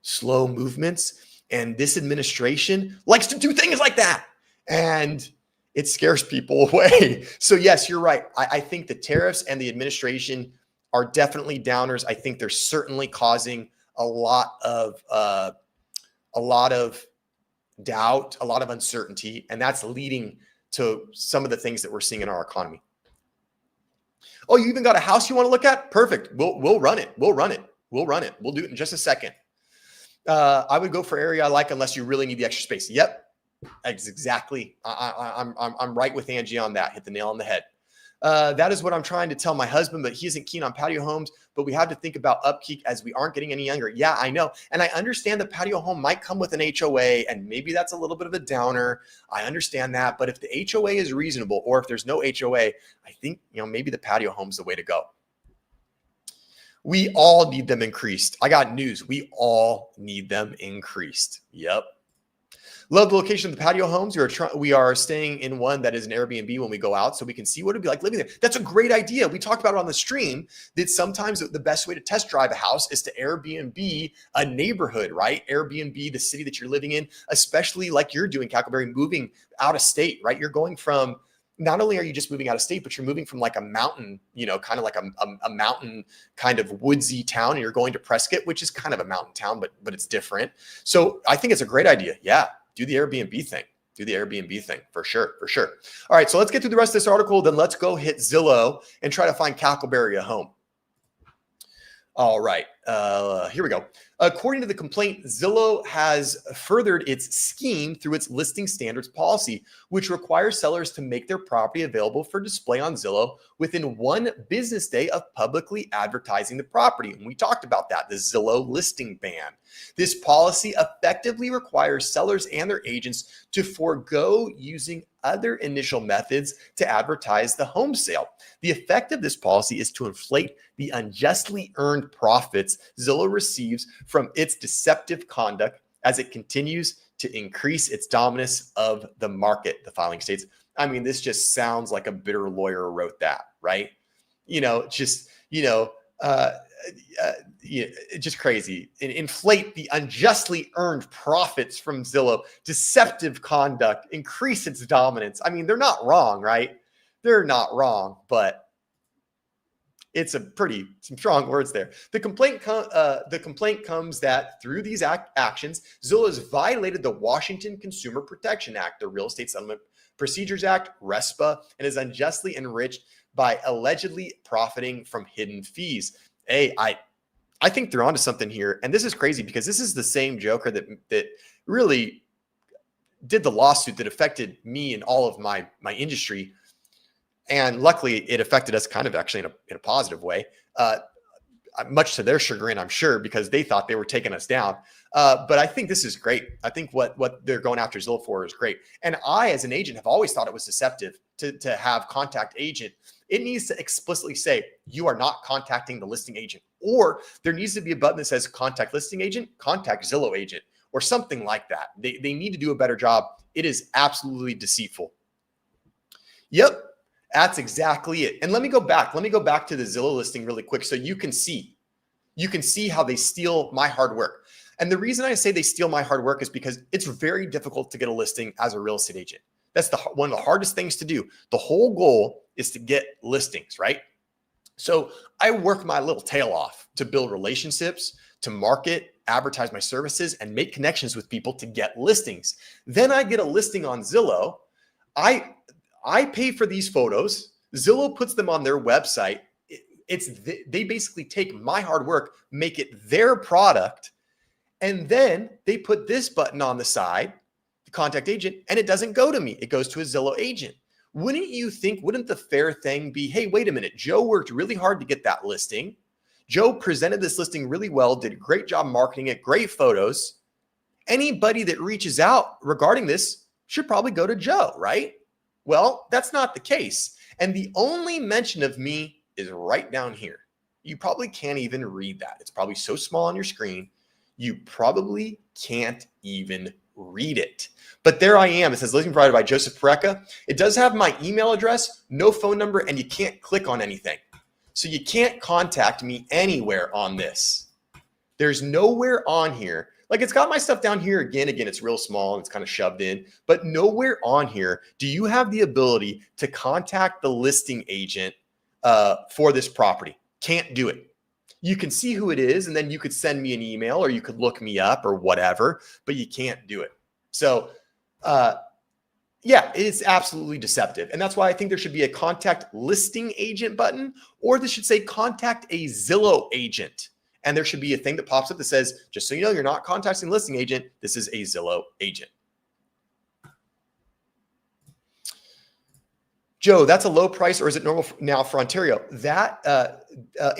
slow movements. And this administration likes to do things like that. And it scares people away. So yes, you're right. I think the tariffs and the administration are definitely downers. I think they're certainly causing a lot of doubt, a lot of uncertainty, and that's leading to some of the things that we're seeing in our economy. Oh, you even got a house you want to look at? Perfect. We'll run it. We'll do it in just a second. I would go for area I like unless you really need the extra space. Yep. Exactly. I'm right with Angie on that. Hit the nail on the head. That is what I'm trying to tell my husband, but he isn't keen on patio homes. But we have to think about upkeep as we aren't getting any younger. Yeah, I know. And I understand the patio home might come with an HOA, and maybe that's a little bit of a downer. I understand that. But if the HOA is reasonable, or if there's no HOA, I think, maybe the patio home's the way to go. We all need them increased. I got news. We all need them increased. Yep. Love the location of the patio homes. We are staying in one that is an Airbnb when we go out, so we can see what it'd be like living there. That's a great idea. We talked about it on the stream that sometimes the best way to test drive a house is to Airbnb a neighborhood, right? Airbnb the city that you're living in, especially like you're doing, Cackleberry, moving out of state, right? You're going from, not only are you just moving out of state, but you're moving from like a mountain, kind of like a mountain kind of woodsy town, and you're going to Prescott, which is kind of a mountain town, but it's different. So I think it's a great idea. Yeah. Do the Airbnb thing. For sure. All right. So let's get through the rest of this article. Then let's go hit Zillow and try to find Cackleberry a home. All right. Here we go. According to the complaint, Zillow has furthered its scheme through its listing standards policy, which requires sellers to make their property available for display on Zillow within 1 business day of publicly advertising the property. And we talked about that, the Zillow listing ban. This policy effectively requires sellers and their agents to forego using other initial methods to advertise the home sale. The effect of this policy is to inflate the unjustly earned profits Zillow receives from its deceptive conduct as it continues to increase its dominance of the market, the filing states. I mean, this just sounds like a bitter lawyer wrote that, right? Just crazy. Inflate the unjustly earned profits from Zillow, deceptive conduct, increase its dominance. I mean, they're not wrong, right? They're not wrong, but it's some strong words there. The complaint comes that through these actions, Zillow has violated the Washington Consumer Protection Act, the Real Estate Settlement Procedures Act, RESPA, and is unjustly enriched by allegedly profiting from hidden fees. Hey, I think they're onto something here. And this is crazy because this is the same Joker that really did the lawsuit that affected me and all of my industry. And luckily it affected us kind of actually in a positive way, much to their chagrin, I'm sure, because they thought they were taking us down. But I think this is great. I think what they're going after Zillow for is great. And I, as an agent, have always thought it was deceptive to have contact agent. It needs to explicitly say you are not contacting the listing agent, or there needs to be a button that says contact listing agent, contact Zillow agent, or something like that. They need to do a better job. It is absolutely deceitful. Yep. That's exactly it. And let me go back to the Zillow listing really quick so you can see how they steal my hard work. And the reason I say they steal my hard work is because it's very difficult to get a listing as a real estate agent. That's one of the hardest things to do. The whole goal is to get listings, right? So I work my little tail off to build relationships, to market, advertise my services, and make connections with people to get listings. Then I get a listing on Zillow. I pay for these photos. Zillow puts them on their website. They basically take my hard work, make it their product, and then they put this button on the side, the contact agent, and it doesn't go to me. It goes to a Zillow agent. Wouldn't the fair thing be, hey, wait a minute, Joe worked really hard to get that listing. Joe presented this listing really well, did a great job marketing it, great photos. Anybody that reaches out regarding this should probably go to Joe, right? Well, that's not the case. And the only mention of me is right down here. You probably can't even read that. It's probably so small on your screen, you probably can't even read it. But there I am. It says listing provided by Joseph Pareca. It does have my email address, no phone number, and you can't click on anything. So you can't contact me anywhere on this. There's nowhere on here. Like, it's got my stuff down here again, it's real small and it's kind of shoved in, but nowhere on here do you have the ability to contact the listing agent for this property. Can't do it. You can see who it is, and then you could send me an email or you could look me up or whatever, but you can't do it. So yeah, it's absolutely deceptive. And that's why I think there should be a contact listing agent button, or this should say contact a Zillow agent. And there should be a thing that pops up that says, just so you know, you're not contacting listing agent. This is a Zillow agent. Joe, that's a low price, or is it normal now for Ontario? That,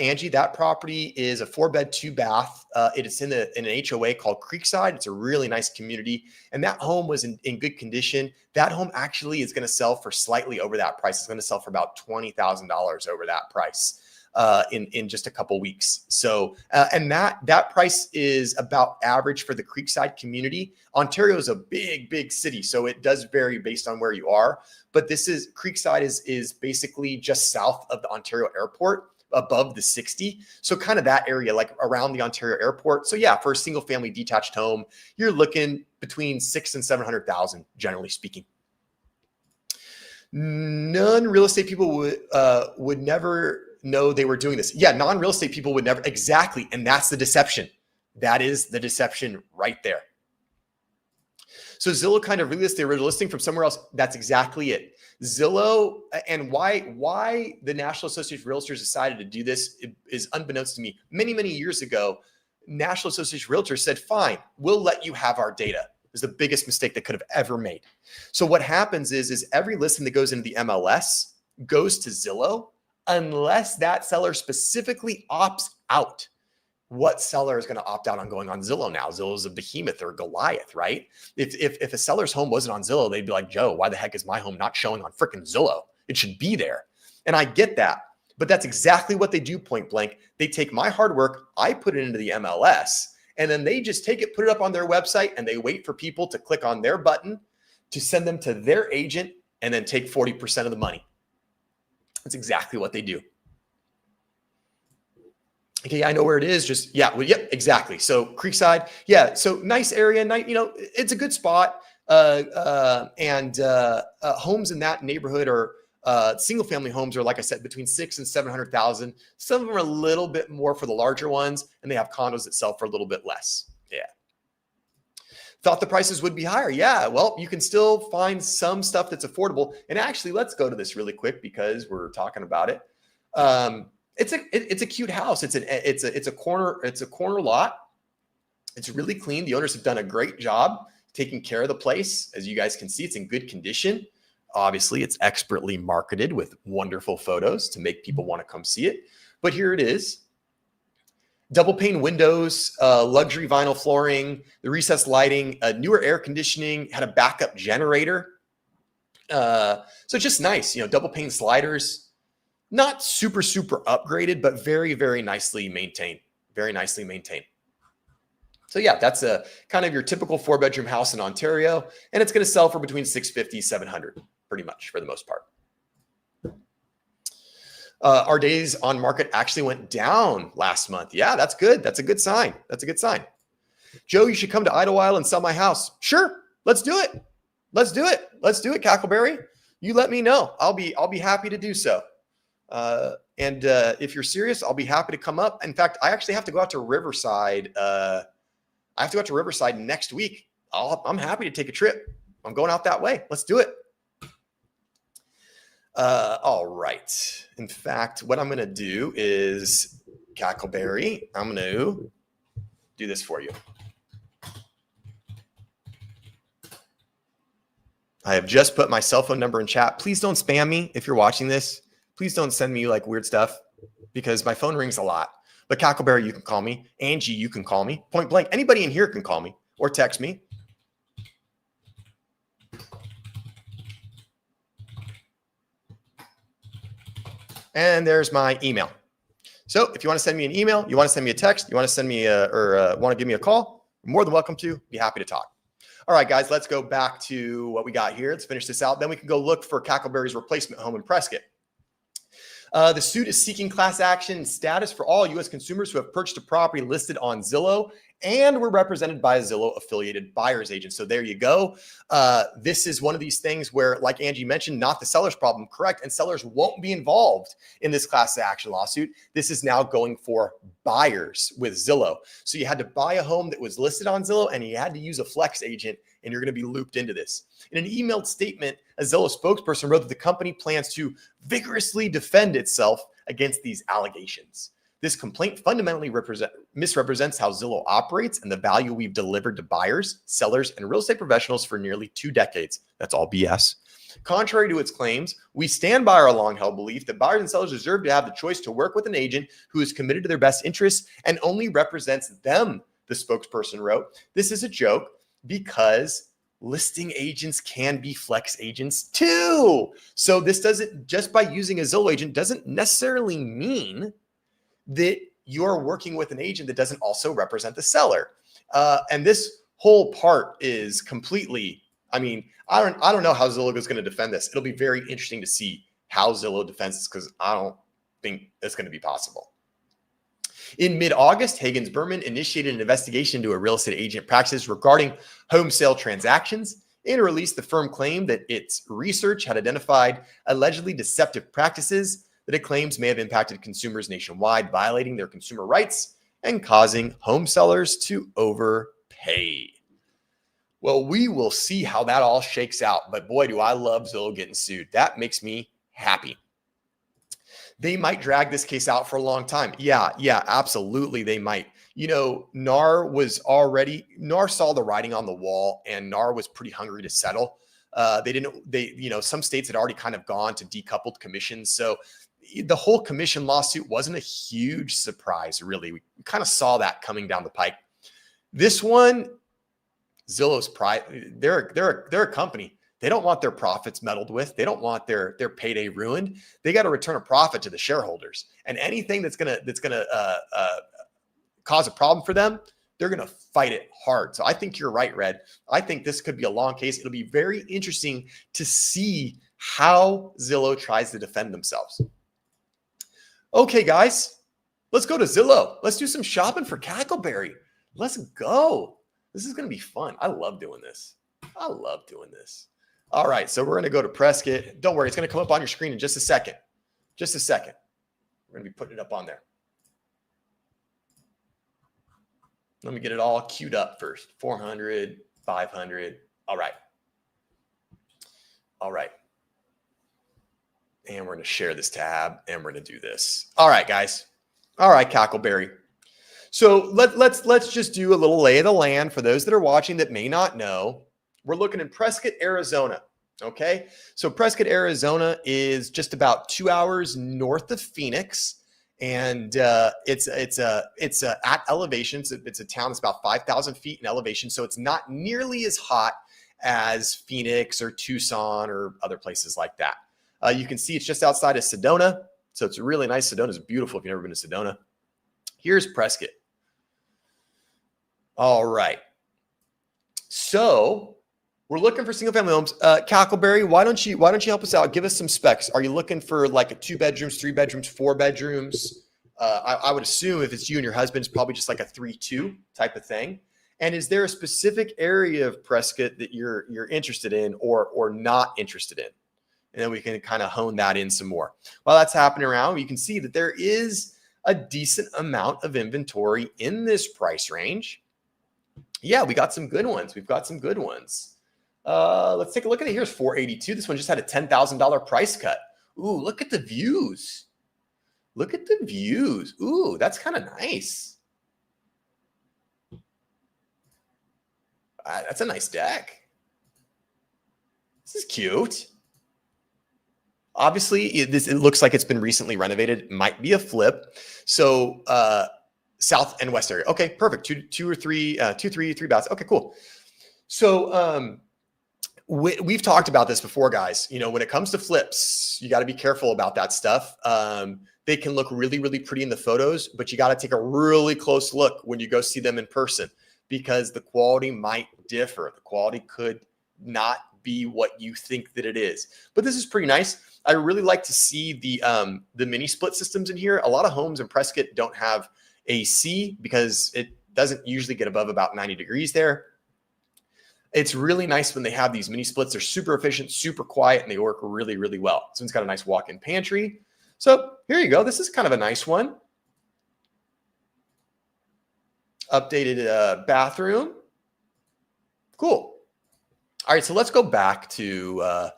Angie, that property is a 4-bed, 2-bath. It is in an HOA called Creekside. It's a really nice community. And that home was in good condition. That home actually is going to sell for slightly over that price. It's going to sell for about $20,000 over that price in just a couple weeks. So, and that price is about average for the Creekside community. Ontario is a big city, so it does vary based on where you are. But Creekside is basically just south of the Ontario airport, above the 60. So kind of that area, like around the Ontario airport. So yeah, for a single family detached home, you're looking between $600,000 and $700,000, generally speaking. Non-real estate people would never know they were doing this. Yeah, non-real estate people would never. Exactly. And that's the deception. That is the deception right there. So Zillow kind of released the original listing from somewhere else. That's exactly it. Zillow, and why the National Association of Realtors decided to do this is unbeknownst to me. Many years ago, National Association of Realtors said, fine, we'll let you have our data. It was the biggest mistake they could have ever made. So what happens is every listing that goes into the MLS goes to Zillow unless that seller specifically opts out. What seller is going to opt out on going on Zillow now? Zillow is a behemoth or Goliath, right? If a seller's home wasn't on Zillow, they'd be like, Joe, why the heck is my home not showing on freaking Zillow? It should be there. And I get that, but that's exactly what they do, point blank. They take my hard work, I put it into the MLS, and then they just take it, put it up on their website, and they wait for people to click on their button to send them to their agent and then take 40% of the money. That's exactly what they do. Okay, I know where it is. Just, yeah, well, yep, exactly. So Creekside, yeah, so nice area, it's a good spot. Homes in that neighborhood are single family homes are, like I said, between 600,000 and 700,000. Some of them are a little bit more for the larger ones, and they have condos that sell for a little bit less. Yeah. Thought the prices would be higher. Yeah, well, you can still find some stuff that's affordable. And actually, let's go to this really quick because we're talking about it. It's a cute house. It's a corner lot. It's really clean. The owners have done a great job taking care of the place. As you guys can see, it's in good condition. Obviously, it's expertly marketed with wonderful photos to make people want to come see it. But here it is. Double pane windows, luxury vinyl flooring, the recessed lighting, newer air conditioning, had a backup generator. So it's just nice, double pane sliders. Not super upgraded, but very nicely maintained. Very nicely maintained. So yeah, that's a kind of your typical 4-bedroom house in Ontario, and it's going to sell for between $650, $700, pretty much for the most part. Our days on market actually went down last month. Yeah, that's good. That's a good sign. That's a good sign. Joe, you should come to Idlewild and sell my house. Sure, let's do it. Let's do it. Let's do it, Cackleberry. you let me know. I'll be happy to do so. And if you're serious, I'll be happy to come up. In fact, I actually have to go out to Riverside. I have to go out to Riverside next week. I'm happy to take a trip. I'm going out that way. Let's do it. All right. In fact, what I'm going to do is Cackleberry. I'm going to do this for you. I have just put my cell phone number in chat. Please don't spam me if you're watching this. Please don't send me like weird stuff because my phone rings a lot. But Cackleberry, you can call me. Angie, you can call me. Point blank. Anybody in here can call me or text me. And there's my email. So if you want to send me an email, you want to send me a text, you want to send me want to give me a call, you're more than welcome to. Be happy to talk. All right, guys, let's go back to what we got here. Let's finish this out. Then we can go look for Cackleberry's replacement home in Prescott. The suit is seeking class action status for all U.S. consumers who have purchased a property listed on Zillow and were represented by a Zillow affiliated buyer's agent. So there you go. This is one of these things where, like Angie mentioned, not the seller's problem, correct? And sellers won't be involved in this class action lawsuit. This is now going for buyers with Zillow. So you had to buy a home that was listed on Zillow and you had to use a flex agent, and you're going to be looped into this. In an emailed statement, a Zillow spokesperson wrote that the company plans to vigorously defend itself against these allegations. This complaint fundamentally misrepresents how Zillow operates and the value we've delivered to buyers, sellers, and real estate professionals for nearly 2 decades. That's all BS. Contrary to its claims, we stand by our long-held belief that buyers and sellers deserve to have the choice to work with an agent who is committed to their best interests and only represents them, the spokesperson wrote. This is a joke because listing agents can be flex agents too. So this doesn't, just by using a Zillow agent doesn't necessarily mean that you're working with an agent that doesn't also represent the seller. And this whole part is completely, I mean, I don't know how Zillow is going to defend this. It'll be very interesting to see how Zillow defends this because I don't think it's going to be possible. In mid-August, Higgins Berman initiated an investigation into a real estate agent practices regarding home sale transactions. In a release, the firm claimed that its research had identified allegedly deceptive practices that it claims may have impacted consumers nationwide, violating their consumer rights and causing home sellers to overpay. Well, we will see how that all shakes out. But boy, do I love Zillow getting sued. That makes me happy. They might drag this case out for a long time. Yeah, absolutely they might. You know, NAR saw the writing on the wall, and NAR was pretty hungry to settle. Some states had already kind of gone to decoupled commissions. So the whole commission lawsuit wasn't a huge surprise, really. We kind of saw that coming down the pike. This one, Zillow's pride, they're a company. They don't want their profits meddled with. They don't want their payday ruined. They got to return a profit to the shareholders. And anything that's gonna cause a problem for them, they're gonna fight it hard. So I think you're right, Red. I think this could be a long case. It'll be very interesting to see how Zillow tries to defend themselves. Okay, guys, let's go to Zillow. Let's do some shopping for Cackleberry. Let's go. This is going to be fun. I love doing this. All right, so we're going to go to Prescott. Don't worry, it's going to come up on your screen in just a second. We're going to be putting it up on there. Let me get it all queued up first. 400, 500. All right. And we're going to share this tab and we're going to do this. All right, guys. All right, Cackleberry. So let's just do a little lay of the land for those that are watching that may not know. We're looking in Prescott, Arizona. Okay. So Prescott, Arizona is just about 2 hours north of Phoenix. And it's at elevation. It's a town that's about 5,000 feet in elevation. So it's not nearly as hot as Phoenix or Tucson or other places like that. You can see it's just outside of Sedona. So it's really nice. Sedona is beautiful if you've never been to Sedona. Here's Prescott. All right. So we're looking for single family homes. Cackleberry, why don't you help us out? Give us some specs. Are you looking for like a 2 bedrooms, 3 bedrooms, 4 bedrooms? I would assume if it's you and your husband, it's probably just like a 3-2 type of thing. And is there a specific area of Prescott that you're interested in or not interested in? and then we can kind of hone that in some more. While that's happening around, you can see that there is a decent amount of inventory in this price range. Yeah, we got some good ones. We've got some good ones. Let's take a look at it. Here's 482. This one just had a $10,000 price cut. Ooh, look at the views. Look at the views. Ooh, that's kind of nice. That's a nice deck. This is cute. Obviously, it looks like it's been recently renovated. It might be a flip. So south and west area. Okay, perfect. Two or three baths. Okay, cool. So we've talked about this before, guys. You know, when it comes to flips, you got to be careful about that stuff. They can look really, really pretty in the photos, but you got to take a really close look when you go see them in person, because the quality might differ. The quality could not be what you think that it is. But this is pretty nice. I really like to see the mini split systems in here. A lot of homes in Prescott don't have AC because it doesn't usually get above about 90 degrees there. It's really nice when they have these mini splits. They're super efficient, super quiet, and they work really, really well. This one's got a nice walk-in pantry. So here you go. This is kind of a nice one. Updated bathroom. Cool. All right, so let's go back to,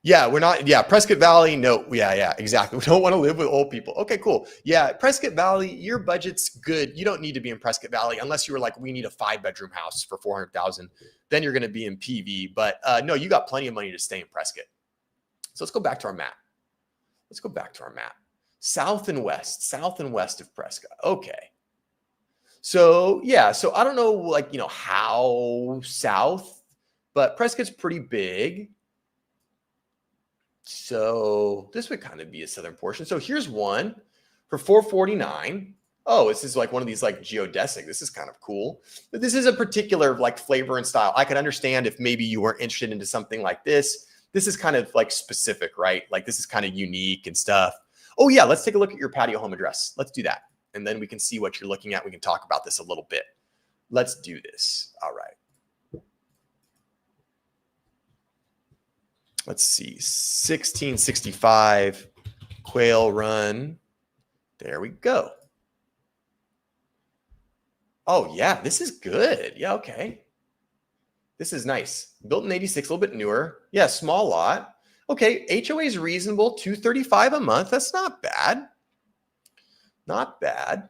Prescott Valley. No, yeah, exactly. We don't want to live with old people. Okay, cool. Yeah, Prescott Valley, your budget's good. You don't need to be in Prescott Valley unless you were like, we need a 5-bedroom house for $400,000. Then you're going to be in PV. But no, you got plenty of money to stay in Prescott. So let's go back to our map. South and west of Prescott. Okay. So yeah, so I don't know, like, how south, but Prescott's pretty big. So this would kind of be a southern portion. So here's one for $449. Oh, this is like one of these like geodesic. This is kind of cool. But this is a particular like flavor and style. I could understand if maybe you weren't interested into something like this. This is kind of like specific, right? Like this is kind of unique and stuff. Oh yeah, let's take a look at your patio home address. Let's do that. And then we can see what you're looking at. We can talk about this a little bit. Let's do this. All right. Let's see. 1665 Quail Run. There we go. Oh yeah, this is good. Yeah, okay. This is nice. Built in 86, a little bit newer. Yeah, small lot. Okay, HOA is reasonable, $235 a month. That's not bad. Not bad.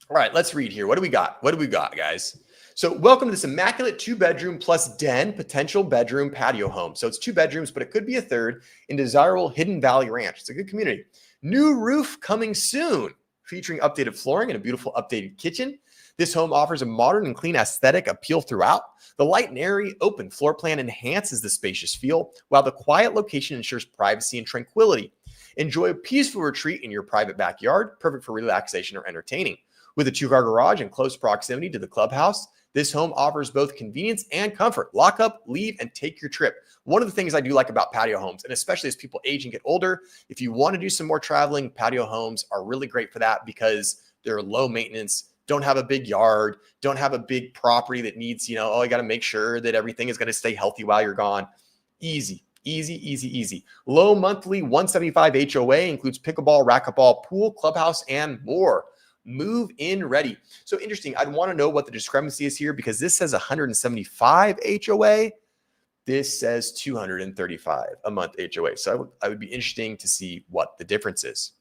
All right, let's read here. What do we got? Guys? So welcome to this immaculate 2-bedroom plus den potential bedroom patio home. So it's 2 bedrooms, but it could be a third in desirable Hidden Valley Ranch. It's a good community. New roof coming soon, featuring updated flooring and a beautiful updated kitchen. This home offers a modern and clean aesthetic appeal throughout. The light and airy open floor plan enhances the spacious feel, while the quiet location ensures privacy and tranquility. Enjoy a peaceful retreat in your private backyard, perfect for relaxation or entertaining. With a 2-car garage and close proximity to the clubhouse, this home offers both convenience and comfort. Lock up, leave, and take your trip. One of the things I do like about patio homes, and especially as people age and get older, if you want to do some more traveling, patio homes are really great for that because they're low maintenance, don't have a big yard, don't have a big property that needs, I got to make sure that everything is going to stay healthy while you're gone. Easy. Low monthly $175 HOA includes pickleball, racquetball, pool, clubhouse, and more. Move in ready. So interesting. I'd want to know what the discrepancy is here because this says 175 HOA. This says 235 a month HOA. So I would be interesting to see what the difference is.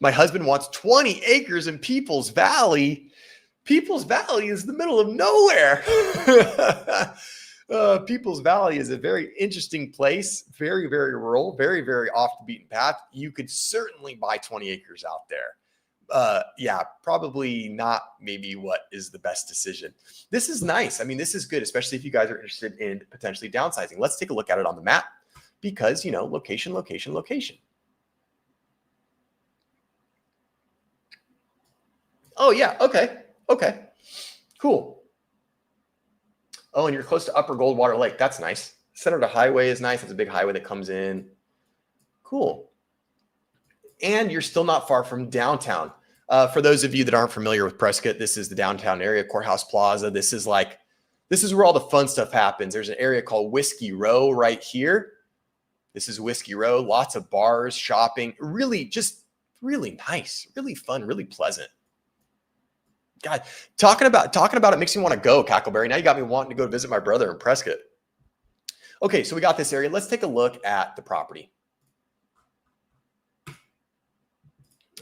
My husband wants 20 acres in Peoples Valley. Peoples Valley is the middle of nowhere. Peoples Valley is a very interesting place, very, very rural, very, very off the beaten path. You could certainly buy 20 acres out there. Probably not maybe what is the best decision. This is nice. I mean, this is good, especially if you guys are interested in potentially downsizing. Let's take a look at it on the map because, location. Oh, yeah. Okay. Cool. Oh, and you're close to Upper Goldwater Lake. That's nice. Center to highway is nice. It's a big highway that comes in. Cool. And you're still not far from downtown. For those of you that aren't familiar with Prescott, this is the downtown area, Courthouse Plaza. This is where all the fun stuff happens. There's an area called Whiskey Row right here. This is Whiskey Row. Lots of bars, shopping. Really, just really nice, really fun, really pleasant. God, talking about it makes me want to go, Cackleberry. Now you got me wanting to go visit my brother in Prescott. Okay, so we got this area. Let's take a look at the property.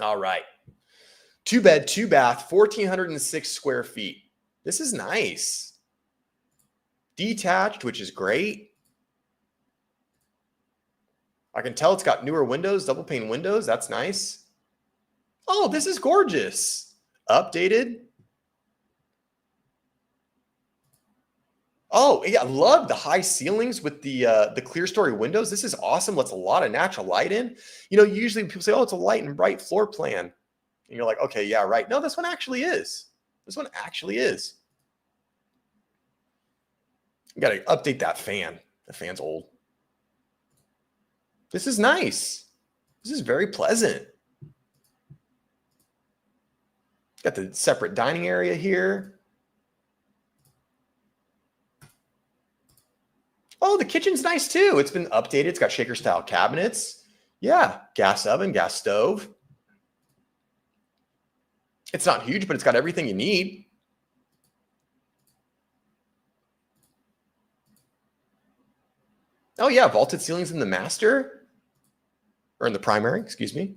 All right. 2-bed, 2-bath, 1,406 square feet. This is nice. Detached, which is great. I can tell it's got newer windows, double pane windows. That's nice. Oh, this is gorgeous. Updated. Oh, yeah, I love the high ceilings with the clear story windows. This is awesome. Lets a lot of natural light in. You know, usually people say, oh, it's a light and bright floor plan. And you're like, okay, yeah, right. No, this one actually is. This one actually is. You got to update that fan. The fan's old. This is nice. This is very pleasant. Got the separate dining area here. Oh, the kitchen's nice too. It's been updated. It's got shaker style cabinets. Yeah, gas oven, gas stove. It's not huge, but it's got everything you need. Oh yeah, vaulted ceilings in the master, or in the primary, excuse me.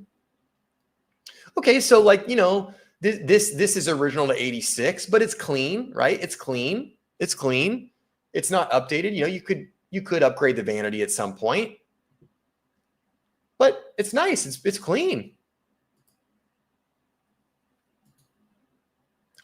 Okay, so like, you know, this is original to 86, but it's clean, right? It's clean. It's clean. It's not updated. You know, you could upgrade the vanity at some point, but it's nice. It's clean.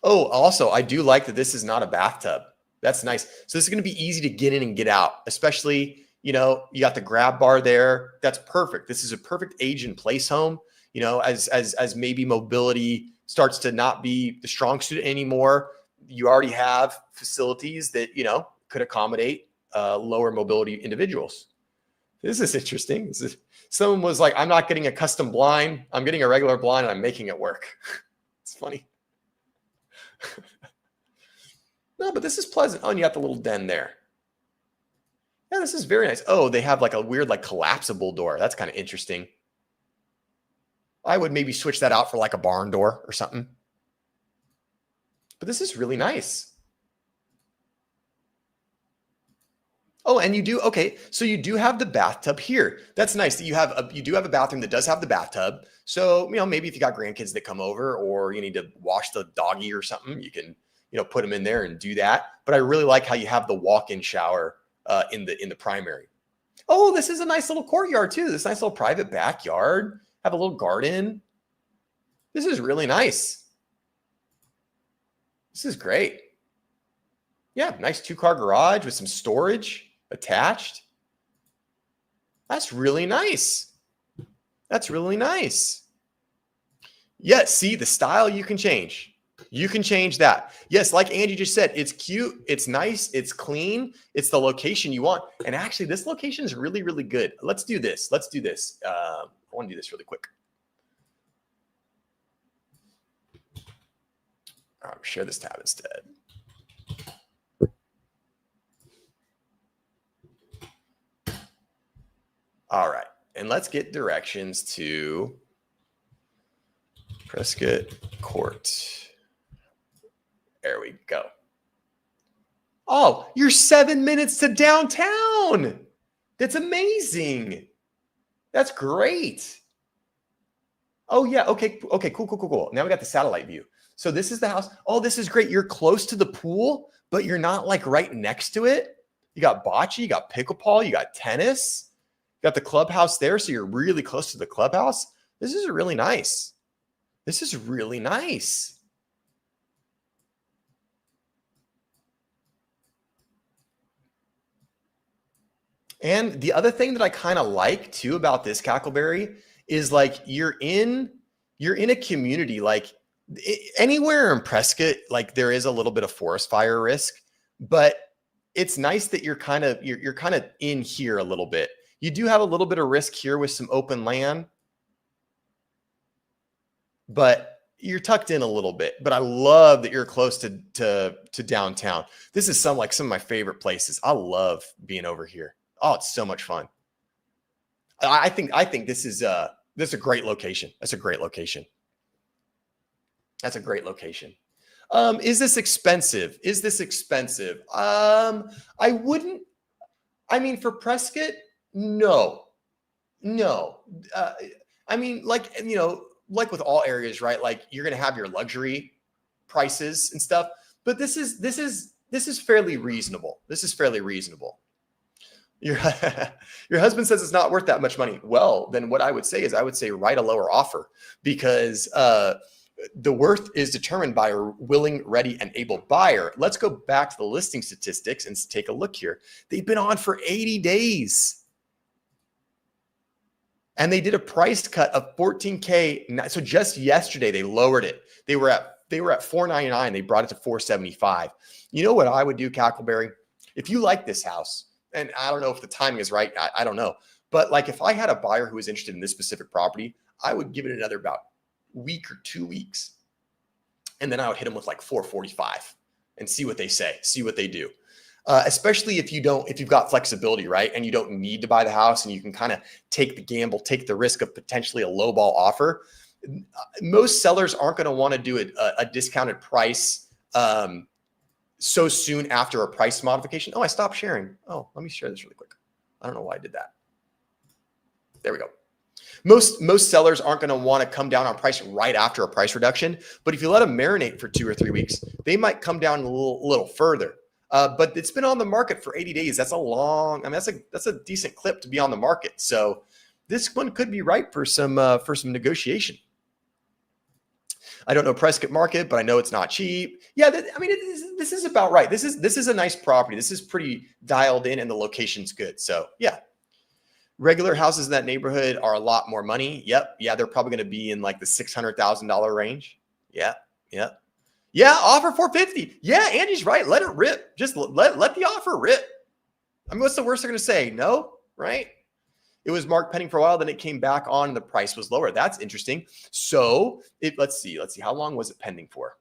Oh, also, I do like that this is not a bathtub. That's nice. So this is going to be easy to get in and get out, especially, you know, you got the grab bar there. That's perfect. This is a perfect age in place home. You know, as maybe mobility starts to not be the strong suit anymore, you already have facilities that, you know, could accommodate lower mobility individuals. This is interesting. Someone was like, I'm not getting a custom blind. I'm getting a regular blind and I'm making it work. It's funny. No, but this is pleasant. Oh, and you got the little den there. Yeah, this is very nice. Oh, they have like a weird, like collapsible door. That's kind of interesting. I would maybe switch that out for like a barn door or something. But this is really nice. Oh, and you do, okay, so you do have the bathtub here. That's nice that you do have a bathroom that does have the bathtub. So, you know, maybe if you got grandkids that come over or you need to wash the doggy or something, you can, you know, put them in there and do that. But I really like how you have the walk-in shower in the primary. Oh, this is a nice little courtyard too. This nice little private backyard. Have a little garden. This is really nice. This is great. Yeah, nice 2-car garage with some storage attached. That's really nice. That's really nice. Yes, see the style you can change. You can change that. Yes, like Angie just said, it's cute, it's nice, it's clean, it's the location you want. And actually, this location is really, really good. Let's do this. Let's do this. I want to do this really quick. All right, share this tab instead. All right, and let's get directions to Prescott Court. There we go. Oh, you're 7 minutes to downtown. That's amazing. That's great. Oh yeah, okay, cool. Now we got the satellite view. So this is the house. Oh, this is great. You're close to the pool, but you're not like right next to it. You got bocce, you got pickleball, you got tennis. You got the clubhouse there, so you're really close to the clubhouse. This is really nice. This is really nice. And the other thing that I kind of like too about this Cackleberry is like you're in a community like anywhere in Prescott, like there is a little bit of forest fire risk, but it's nice that you're kind of in here a little bit. You do have a little bit of risk here with some open land, but you're tucked in a little bit. But I love that you're close to downtown. This is some of my favorite places. I love being over here. Oh, it's so much fun. I think this is a great location. That's a great location. That's a great location. Is this expensive? Is this expensive? I wouldn't. I mean, for Prescott, no. I mean, like, like with all areas, right? Like you're going to have your luxury prices and stuff, but this is fairly reasonable. This is fairly reasonable. Your husband says it's not worth that much money. Well, then what I would say is write a lower offer, because the worth is determined by a willing, ready, and able buyer. Let's go back to the listing statistics and take a look here. They've been on for 80 days. And they did a price cut of $14K. So just yesterday, they lowered it. They were at $499. They brought it to $475. You know what I would do, Cackleberry? If you like this house, and I don't know if the timing is right, I don't know. But like if I had a buyer who was interested in this specific property, I would give it another about week or 2 weeks. And then I would hit them with like 445 and see what they say, see what they do. Especially if you've got flexibility, right? And you don't need to buy the house and you can kind of take the gamble, take the risk of potentially a lowball offer. Most sellers aren't going to want to do a discounted price so soon after a price modification. Oh, I stopped sharing. Oh, let me share this really quick. I don't know why I did that. There we go. Most sellers aren't going to want to come down on price right after a price reduction, but if you let them marinate for 2 or 3 weeks, they might come down a little further. But it's been on the market for 80 days. That's a long, I mean, that's a decent clip to be on the market. So this one could be ripe for some negotiation. I don't know Prescott market, but I know it's not cheap. Yeah, this is about right. This is a nice property. This is pretty dialed in, and the location's good. So yeah, regular houses in that neighborhood are a lot more money. Yep, yeah, they're probably going to be in like the $600,000 range. Yeah. Yeah, offer 450. Yeah, Andy's right. Let it rip. Just let the offer rip. I mean, what's the worst they're going to say? No, right? It was marked pending for a while, then it came back on and the price was lower. That's interesting. So let's see. How long was it pending for?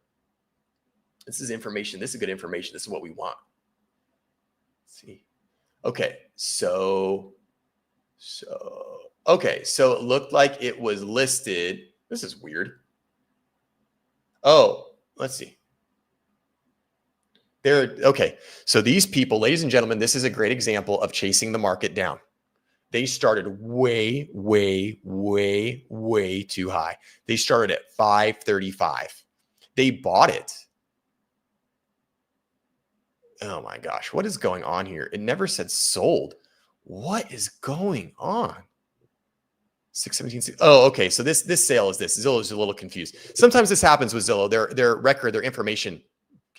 This is information. This is good information. This is what we want. Let's see. Okay, so it looked like it was listed. This is weird. Oh, let's see. Okay. So these people, ladies and gentlemen, this is a great example of chasing the market down. They started way too high. They started at 535. They bought it. Oh my gosh, what is going on here? It never said sold. What is going on? 617. Oh, okay. So this sale is this. Zillow is a little confused. Sometimes this happens with Zillow. Their record, their information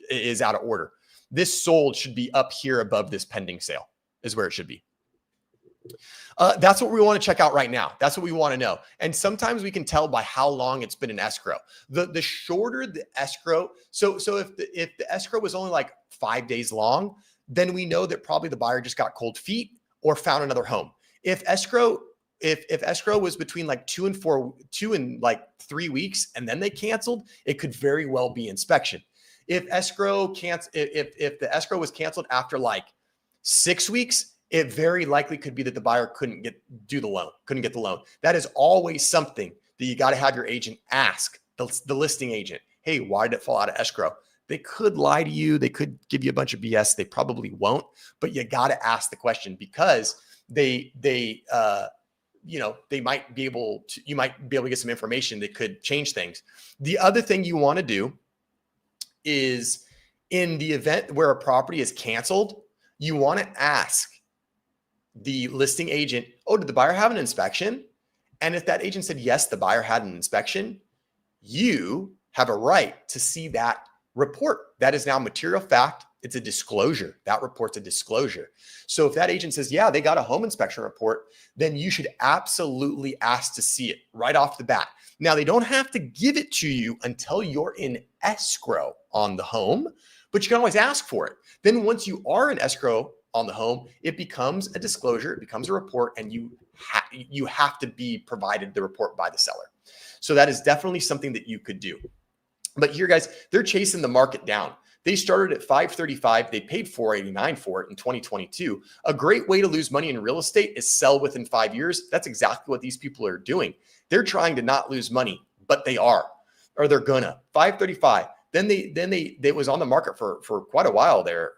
is out of order. This sold should be up here above this pending sale is where it should be. That's what we want to check out right now. That's what we want to know. And sometimes we can tell by how long it's been in escrow. The shorter the escrow. So if the escrow was only like 5 days long, then we know that probably the buyer just got cold feet or found another home. If escrow was between like 2 and like 3 weeks and then they canceled, it could very well be inspection. If the escrow was canceled after like 6 weeks, it very likely could be that the buyer couldn't get the loan. That is always something that you got to have your agent ask the listing agent. Hey, why did it fall out of escrow? They could lie to you. They could give you a bunch of BS. They probably won't, but you got to ask the question because you might be able to get some information that could change things. The other thing you want to do is in the event where a property is canceled, you want to ask the listing agent, oh, did the buyer have an inspection? And if that agent said, yes, the buyer had an inspection, you have a right to see that report. That is now material fact. It's a disclosure. That report's a disclosure. So if that agent says, yeah, they got a home inspection report, then you should absolutely ask to see it right off the bat. Now, they don't have to give it to you until you're in escrow on the home, but you can always ask for it. Then once you are in escrow on the home, it becomes a disclosure, it becomes a report, and you have to be provided the report by the seller. So that is definitely something that you could do. But here, guys, they're chasing the market down. They started at 535. They paid 489 for it in 2022. A great way to lose money in real estate is sell within 5 years. That's exactly what these people are doing. They're trying to not lose money, but they are, or they're gonna. 535. Then they was on the market for quite a while there,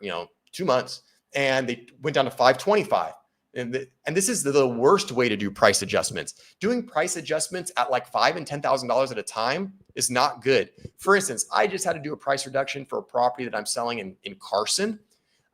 2 months, and they went down to 525. And this is the worst way to do price adjustments. Doing price adjustments at like $5,000 and $10,000 at a time is not good. For instance, I just had to do a price reduction for a property that I'm selling in Carson.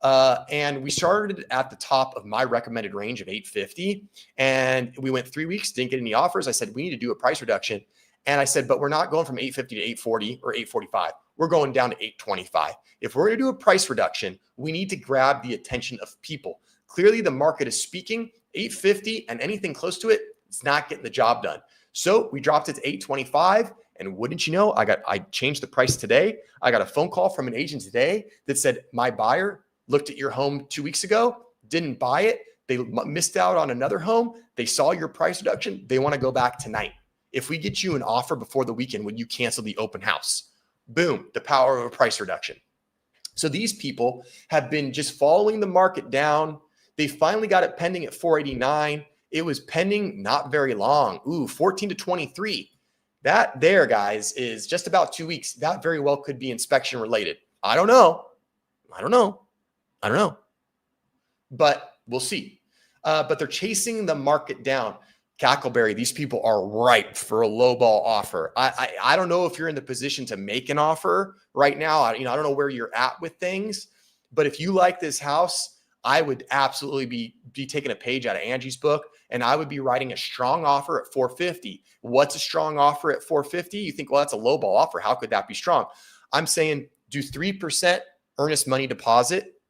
And we started at the top of my recommended range of 850. And we went 3 weeks, didn't get any offers. I said, we need to do a price reduction. And I said, but we're not going from 850 to 840 or 845. We're going down to 825. If we're going to do a price reduction, we need to grab the attention of people. Clearly, the market is speaking. 850 and anything close to it, it's not getting the job done. So we dropped it to 825. And wouldn't you know, I changed the price today. I got a phone call from an agent today that said, my buyer looked at your home 2 weeks ago, didn't buy it. They missed out on another home. They saw your price reduction. They want to go back tonight. If we get you an offer before the weekend, would you cancel the open house? Boom, the power of a price reduction. So these people have been just following the market down. They finally got it pending at 489. It was pending not very long. 14 to 23. That there, guys, is just about 2 weeks. That very well could be inspection related. I don't know. But we'll see. But they're chasing the market down. Cackleberry, these people are ripe for a lowball offer. I don't know if you're in the position to make an offer right now. I don't know where you're at with things, but if you like this house, I would absolutely be taking a page out of Angie's book, and I would be writing a strong offer at 450. What's a strong offer at 450? You think, well, that's a lowball offer. How could that be strong? I'm saying do 3% earnest money deposit,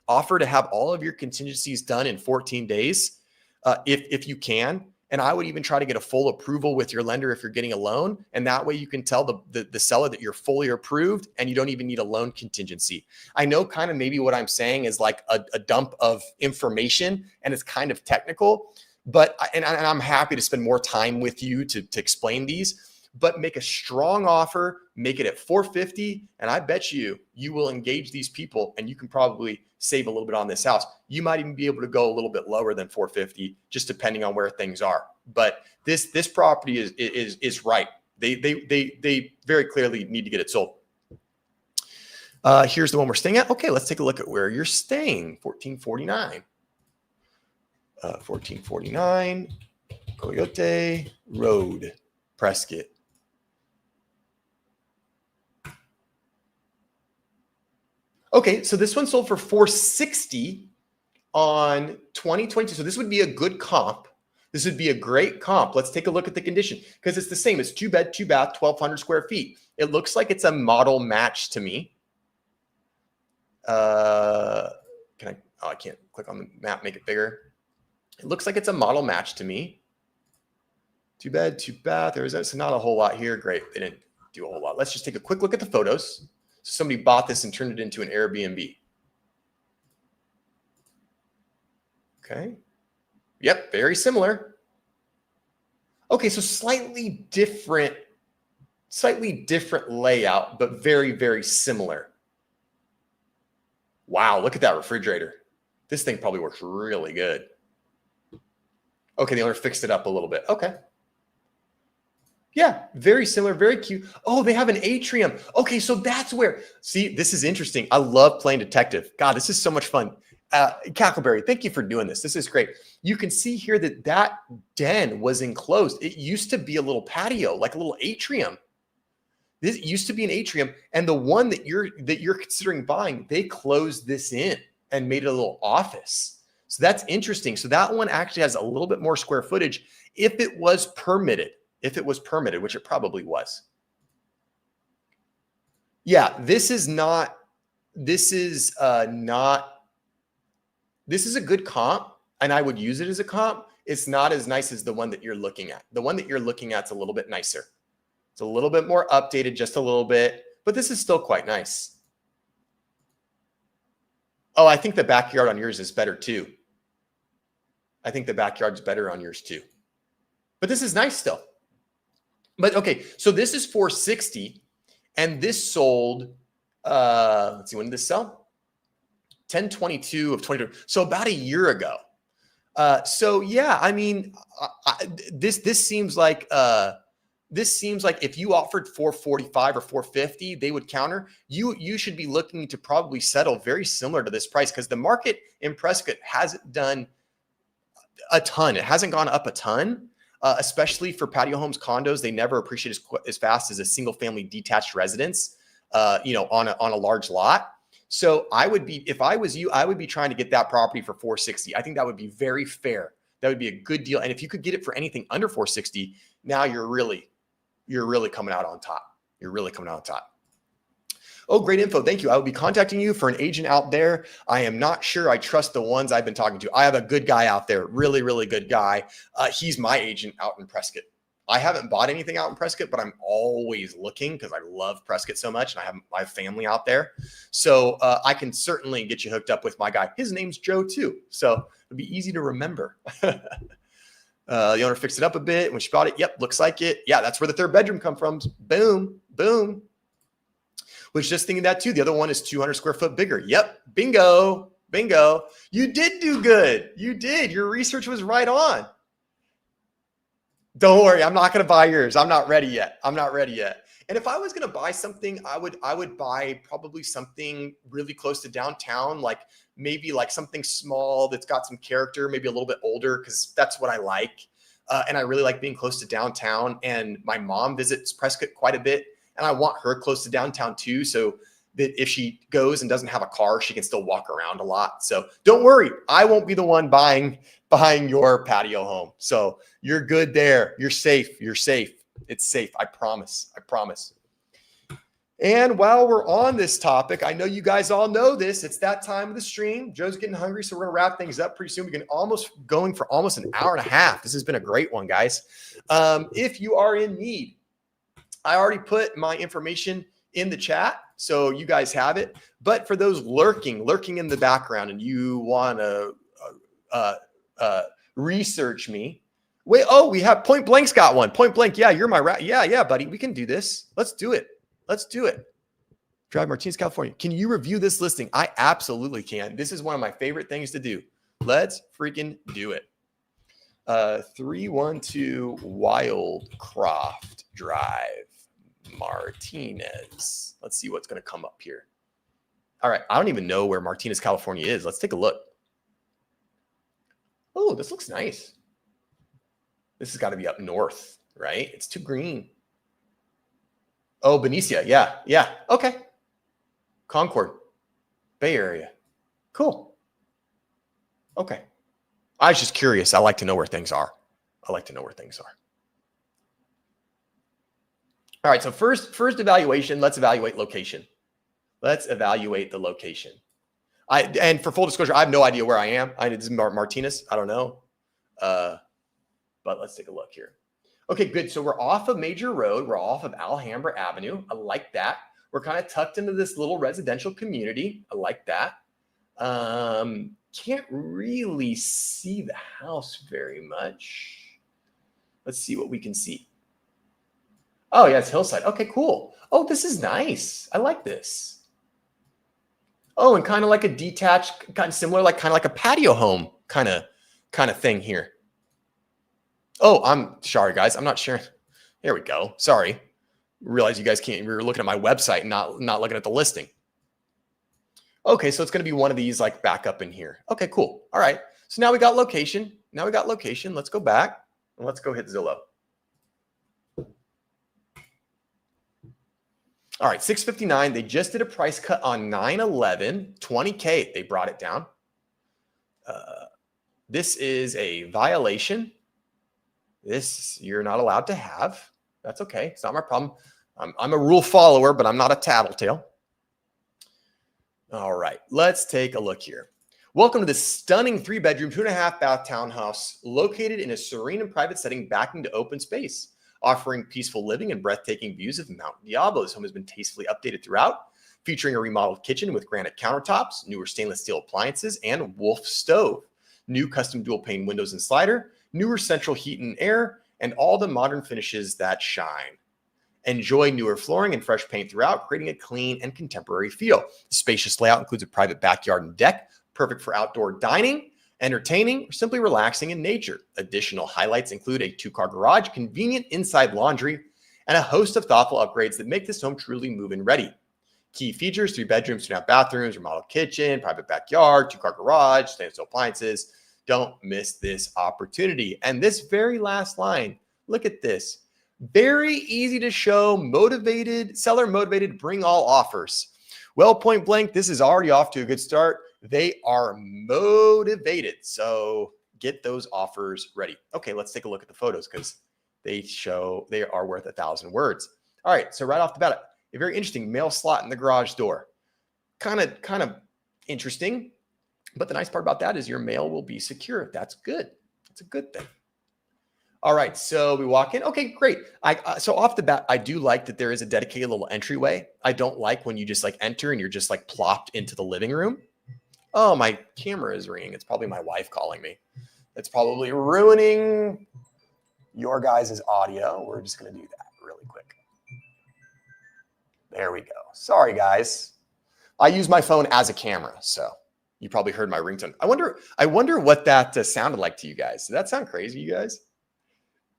offer to have all of your contingencies done in 14 days if you can. And I would even try to get a full approval with your lender if you're getting a loan. And that way you can tell the seller that you're fully approved and you don't even need a loan contingency. I know kind of maybe what I'm saying is like a dump of information and it's kind of technical, but I'm happy to spend more time with you to explain these, but make a strong offer, make it at 450. And I bet you will engage these people and you can probably save a little bit on this house. You might even be able to go a little bit lower than 450, just depending on where things are. But this property is right. They very clearly need to get it sold. Here's the one we're staying at. Okay, let's take a look at where you're staying. 1449. 1449 Coyote Road, Prescott. Okay, so this one sold for 460 on 2022. So this would be a good comp. This would be a great comp. Let's take a look at the condition because it's the same. It's 2 bed, 2 bath, 1,200 square feet. It looks like it's a model match to me. I can't click on the map, make it bigger. It looks like it's a model match to me. 2 bed, 2 bath. There's not a whole lot here. Great. They didn't do a whole lot. Let's just take a quick look at the photos. So somebody bought this and turned it into an Airbnb. Okay. Yep. Very similar. Okay. So slightly different layout, but very, very similar. Wow. Look at that refrigerator. This thing probably works really good. Okay. The owner fixed it up a little bit. Okay. Yeah, very similar, very cute. Oh, they have an atrium. Okay, so that's where, see, this is interesting. I love playing detective. God, this is so much fun. Cackleberry, thank you for doing this. This is great. You can see here that den was enclosed. It used to be a little patio, like a little atrium. This used to be an atrium. And the one that you're considering buying, they closed this in and made it a little office. So that's interesting. So that one actually has a little bit more square footage if it was permitted. Which it probably was. Yeah, this is a good comp, and I would use it as a comp. It's not as nice as the one that you're looking at. The one that you're looking at is a little bit nicer. It's a little bit more updated, just a little bit, but this is still quite nice. Oh, I think the backyard on yours is better too. I think the backyard's better on yours too. But this is nice still. But okay, so this is 460, and this sold Let's see, when did this sell? 10/22 of 22. So about a year ago. So yeah, I mean, this seems like if you offered 445 or 450, they would counter. You should be looking to probably settle very similar to this price, because the market in Prescott hasn't done a ton. It hasn't gone up a ton, especially for patio homes, condos. They never appreciate as fast as a single family detached residence, on a large lot. So if I was you, I would be trying to get that property for 460. I think that would be very fair. That would be a good deal. And if you could get it for anything under 460, now you're really coming out on top. You're really coming out on top. Oh, great info. Thank you. I will be contacting you for an agent out there. I am not sure I trust the ones I've been talking to. I have a good guy out there. Really, really good guy. He's my agent out in Prescott. I haven't bought anything out in Prescott, but I'm always looking because I love Prescott so much, and I have my family out there. So I can certainly get you hooked up with my guy. His name's Joe too. So it'll be easy to remember. The owner fixed it up a bit when she bought it. Yep, looks like it. Yeah, that's where the third bedroom come from. Boom, boom. Was just thinking that too. The other one is 200 square foot bigger. Yep, bingo, bingo. You did do good. You did. Your research was right on. Don't worry, I'm not going to buy yours. I'm not ready yet. I'm not ready yet. And if I was going to buy something, I would buy probably something really close to downtown, like maybe like something small that's got some character, maybe a little bit older, because that's what I like. And I really like being close to downtown. And my mom visits Prescott quite a bit, and I want her close to downtown too, so that if she goes and doesn't have a car, she can still walk around a lot. So don't worry, I won't be the one buying your patio home. So you're good there. You're safe. You're safe. It's safe. I promise. I promise. And while we're on this topic, I know you guys all know this. It's that time of the stream. Joe's getting hungry, so we're going to wrap things up pretty soon. We're going for almost an hour and a half. This has been a great one, guys. If you are in need, I already put my information in the chat, so you guys have it. But for those lurking in the background, and you want to research me, wait. Oh, we have Point Blank's got one. Point Blank, yeah, you're my rat. Yeah, buddy, we can do this. Let's do it. Drive Martinez, California. Can you review this listing? I absolutely can. This is one of my favorite things to do. Let's freaking do it. 312 Wildcroft Drive, Martinez. Let's see what's going to come up here. All right. I don't even know where Martinez, California is. Let's take a look. Oh, this looks nice. This has got to be up north, right? It's too green. Oh, Benicia. Yeah. Okay. Concord, Bay Area. Cool. Okay. I was just curious. I like to know where things are. All right. So first evaluation, let's evaluate location. Let's evaluate the location. And for full disclosure, I have no idea where I am. This is Martinez. I don't know. But let's take a look here. Okay, good. So we're off of Major Road. We're off of Alhambra Avenue. I like that. We're kind of tucked into this little residential community. I like that. Can't really see the house very much. Let's see what we can see. Oh, yeah, it's hillside. Okay, cool. Oh, this is nice. I like this. Oh, and kind of like a detached, kind of similar, like kind of like a patio home kind of thing here. Oh, I'm sorry, guys. I'm not sure. There we go. Sorry. Realize you guys can't. You're looking at my website, not looking at the listing. Okay, so it's going to be one of these like back up in here. Okay, cool. All right. So now we got location. Let's go back and let's go hit Zillow. All right, 659. They just did a price cut on 9/11, 20K. They brought it down. This is a violation. This you're not allowed to have. That's okay. It's not my problem. I'm a rule follower, but I'm not a tattletale. All right, let's take a look here. Welcome to this stunning 3-bedroom, 2.5-bath townhouse located in a serene and private setting backing to open space, offering peaceful living and breathtaking views of Mount Diablo. This home has been tastefully updated throughout, featuring a remodeled kitchen with granite countertops, newer stainless steel appliances, and Wolf stove, new custom dual pane windows and slider, newer central heat and air, and all the modern finishes that shine. Enjoy newer flooring and fresh paint throughout, creating a clean and contemporary feel. The spacious layout includes a private backyard and deck, perfect for outdoor dining, entertaining, or simply relaxing in nature. Additional highlights include a 2-car garage, convenient inside laundry, and a host of thoughtful upgrades that make this home truly move-in ready. Key features: 3 bedrooms, 2.5 bathrooms, remodeled kitchen, private backyard, 2-car garage, stainless steel appliances. Don't miss this opportunity. And this very last line, look at this. Very easy to show, motivated, seller motivated, bring all offers. Well, point blank, this is already off to a good start. They are motivated. So get those offers ready. Okay, let's take a look at the photos because they show they are worth 1,000 words. All right, so right off the bat, a very interesting mail slot in the garage door. Kind of interesting. But the nice part about that is your mail will be secure. That's good. That's a good thing. All right, so we walk in. Okay, great. So off the bat, I do like that there is a dedicated little entryway. I don't like when you just like enter and you're just like plopped into the living room. Oh, my camera is ringing. It's probably my wife calling me. It's probably ruining your guys' audio. We're just going to do that really quick. There we go. Sorry, guys. I use my phone as a camera, so you probably heard my ringtone. I wonder what that sounded like to you guys. Did that sound crazy, you guys?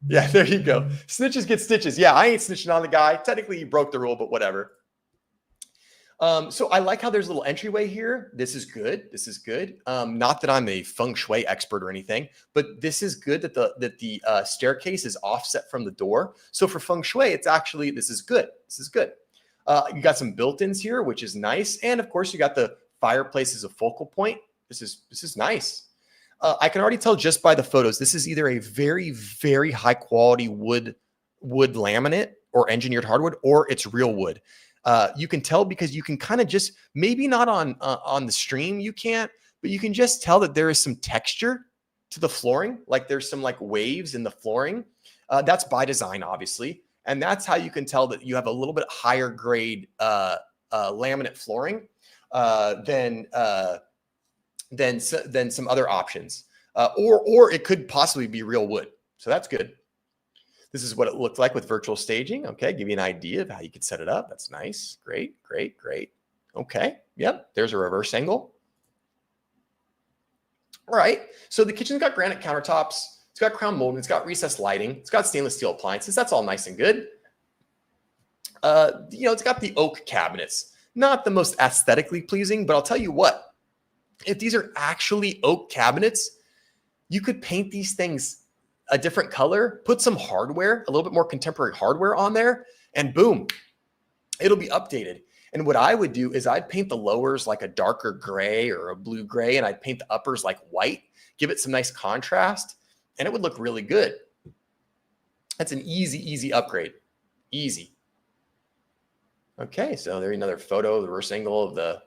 Yeah, there you go. Snitches get stitches. Yeah, I ain't snitching on the guy. Technically, he broke the rule, but whatever. So I like how there's a little entryway here. This is good. This is good. Not that I'm a feng shui expert or anything, but this is good that the staircase is offset from the door. So for feng shui, it's actually, this is good. This is good. You got some built-ins here, which is nice. And of course, you got the fireplace as a focal point. This is nice. I can already tell just by the photos, this is either a very, very high quality wood laminate or engineered hardwood, or it's real wood. You can tell because you can kind of just, maybe not on the stream, you can't, but you can just tell that there is some texture to the flooring. Like there's some like waves in the flooring. That's by design, obviously. And that's how you can tell that you have a little bit higher grade laminate flooring than some other options. Or it could possibly be real wood. So that's good. This is what it looked like with virtual staging. Okay, give you an idea of how you could set it up. That's nice. Great, great, great. Okay, yep, there's a reverse angle. All right, so the kitchen's got granite countertops. It's got crown molding. It's got recessed lighting. It's got stainless steel appliances. That's all nice and good. It's got the oak cabinets. Not the most aesthetically pleasing, but I'll tell you what. If these are actually oak cabinets, you could paint these things a different color, put some hardware, a little bit more contemporary hardware on there, and boom, it'll be updated. And what I would do is I'd paint the lowers like a darker gray or a blue gray, and I'd paint the uppers like white, give it some nice contrast, and it would look really good. That's an easy upgrade. Easy. Okay, so there's another photo, the reverse angle of the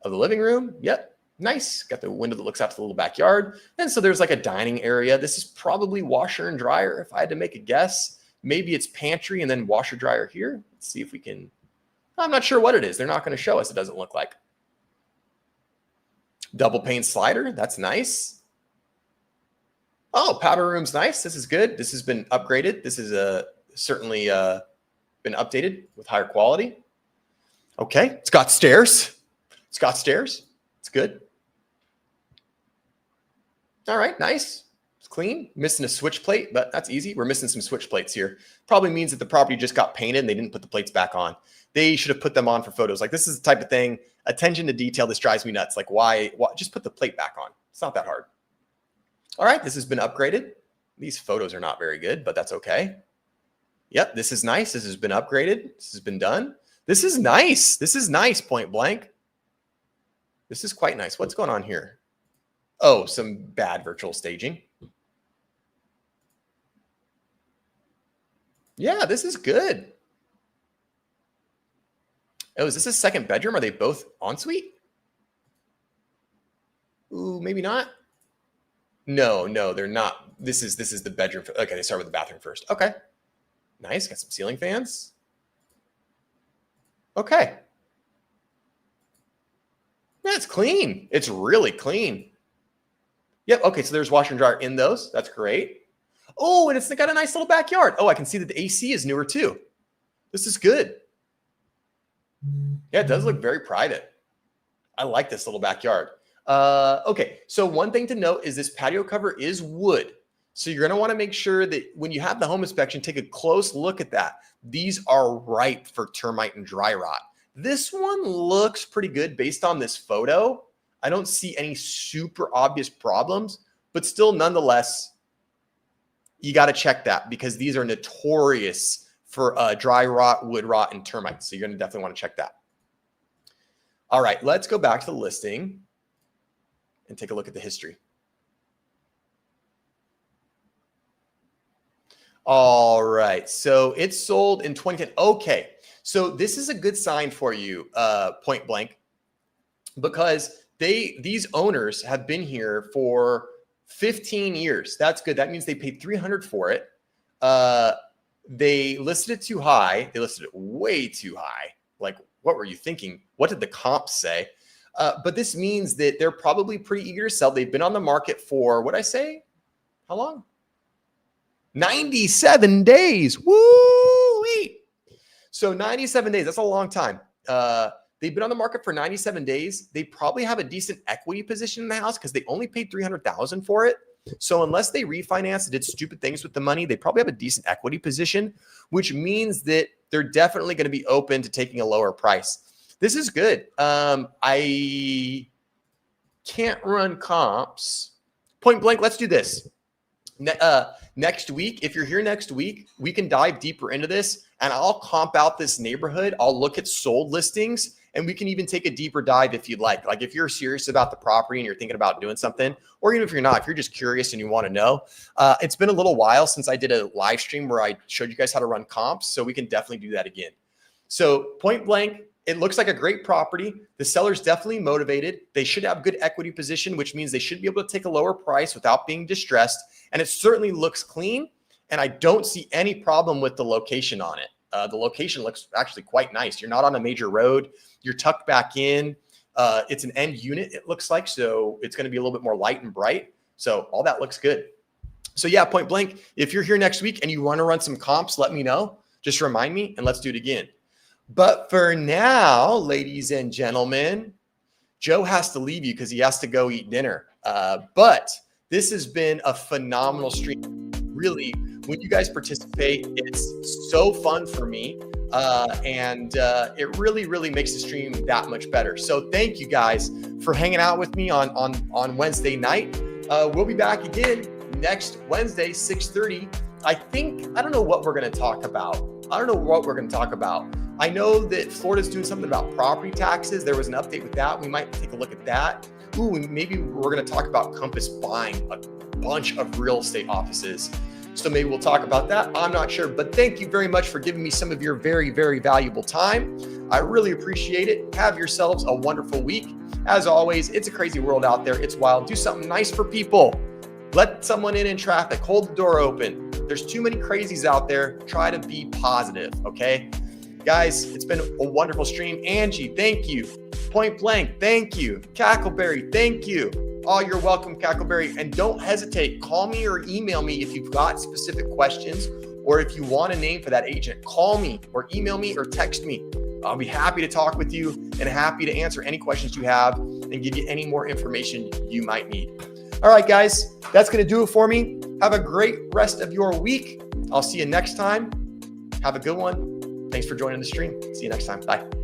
living room. Yep. Nice. Got the window that looks out to the little backyard. And so there's like a dining area. This is probably washer and dryer. If I had to make a guess, maybe it's pantry and then washer dryer here. Let's see if we can, I'm not sure what it is. They're not going to show us. It doesn't look like. Double pane slider. That's nice. Oh, powder room's nice. This is good. This has been upgraded. This is certainly been updated with higher quality. Okay. It's got stairs. It's got stairs. It's good. All right, nice. It's clean. Missing a switch plate, but that's easy. We're missing some switch plates here. Probably means that the property just got painted and they didn't put the plates back on. They should have put them on for photos. Like this is the type of thing, attention to detail, this drives me nuts. Like why just put the plate back on. It's not that hard. All right, this has been upgraded. These photos are not very good, but that's okay. Yep, this is nice. This has been upgraded. This has been done. This is nice. This is nice, point blank. This is quite nice. What's going on here? Oh, some bad virtual staging. Yeah, this is good. Oh, is this a second bedroom? Are they both ensuite? Ooh, maybe not. No, they're not. This is the bedroom. Okay, they start with the bathroom first. Okay, nice. Got some ceiling fans. Okay. That's clean. It's really clean. Yep. Okay. So there's washer and dryer in those. That's great. Oh, and it's got a nice little backyard. Oh, I can see that the AC is newer too. This is good. Yeah, it does look very private. I like this little backyard. Okay, so one thing to note is this patio cover is wood. So you're going to want to make sure that when you have the home inspection, take a close look at that. These are ripe for termite and dry rot. This one looks pretty good based on this photo. I don't see any super obvious problems, but still nonetheless, you got to check that because these are notorious for dry rot, wood rot, and termites. So you're going to definitely want to check that. All right, let's go back to the listing and take a look at the history. All right, so it sold in 2010. Okay, so this is a good sign for you, point blank, because these owners have been here for 15 years. That's good. That means they paid $300 for it. They listed it too high. They listed it way too high. Like, what were you thinking? What did the comps say? But this means that they're probably pretty eager to sell. They've been on the market for, what'd I say? How long? 97 days. Woo-wee. So 97 days, that's a long time. They've been on the market for 97 days. They probably have a decent equity position in the house because they only paid $300,000 for it. So unless they refinanced and did stupid things with the money, they probably have a decent equity position, which means that they're definitely going to be open to taking a lower price. This is good. I can't run comps. Point blank, let's do this. Next week, if you're here next week, we can dive deeper into this and I'll comp out this neighborhood. I'll look at sold listings and we can even take a deeper dive if you'd like. Like if you're serious about the property and you're thinking about doing something, or even if you're not, if you're just curious and you want to know, it's been a little while since I did a live stream where I showed you guys how to run comps. So we can definitely do that again. So point blank, it looks like a great property. The seller's definitely motivated. They should have good equity position, which means they should be able to take a lower price without being distressed. And it certainly looks clean. And I don't see any problem with the location on it. The location looks actually quite nice. You're not on a major road. You're tucked back in. It's an end unit, it looks like. So it's going to be a little bit more light and bright. So all that looks good. So yeah, point blank, if you're here next week and you want to run some comps, let me know. Just remind me and let's do it again. But for now, ladies and gentlemen, Joe has to leave you because he has to go eat dinner. But this has been a phenomenal stream. Really, when you guys participate, it's so fun for me. And it really, really makes the stream that much better. So thank you guys for hanging out with me on Wednesday night. We'll be back again next Wednesday, 6:30. I don't know what we're going to talk about. I know that Florida's doing something about property taxes. There was an update with that. We might take a look at that. Ooh, maybe we're going to talk about Compass buying a bunch of real estate offices. So maybe we'll talk about that. I'm not sure, but thank you very much for giving me some of your very, very valuable time. I really appreciate it. Have yourselves a wonderful week. As always, it's a crazy world out there. It's wild. Do something nice for people. Let someone in traffic. Hold the door open. There's too many crazies out there. Try to be positive, okay? Guys, it's been a wonderful stream. Angie, thank you. Point blank, thank you. Cackleberry, thank you. Oh, you're welcome, Cackleberry. And don't hesitate. Call me or email me if you've got specific questions or if you want a name for that agent. Call me or email me or text me. I'll be happy to talk with you and happy to answer any questions you have and give you any more information you might need. All right, guys, that's going to do it for me. Have a great rest of your week. I'll see you next time. Have a good one. Thanks for joining the stream. See you next time. Bye.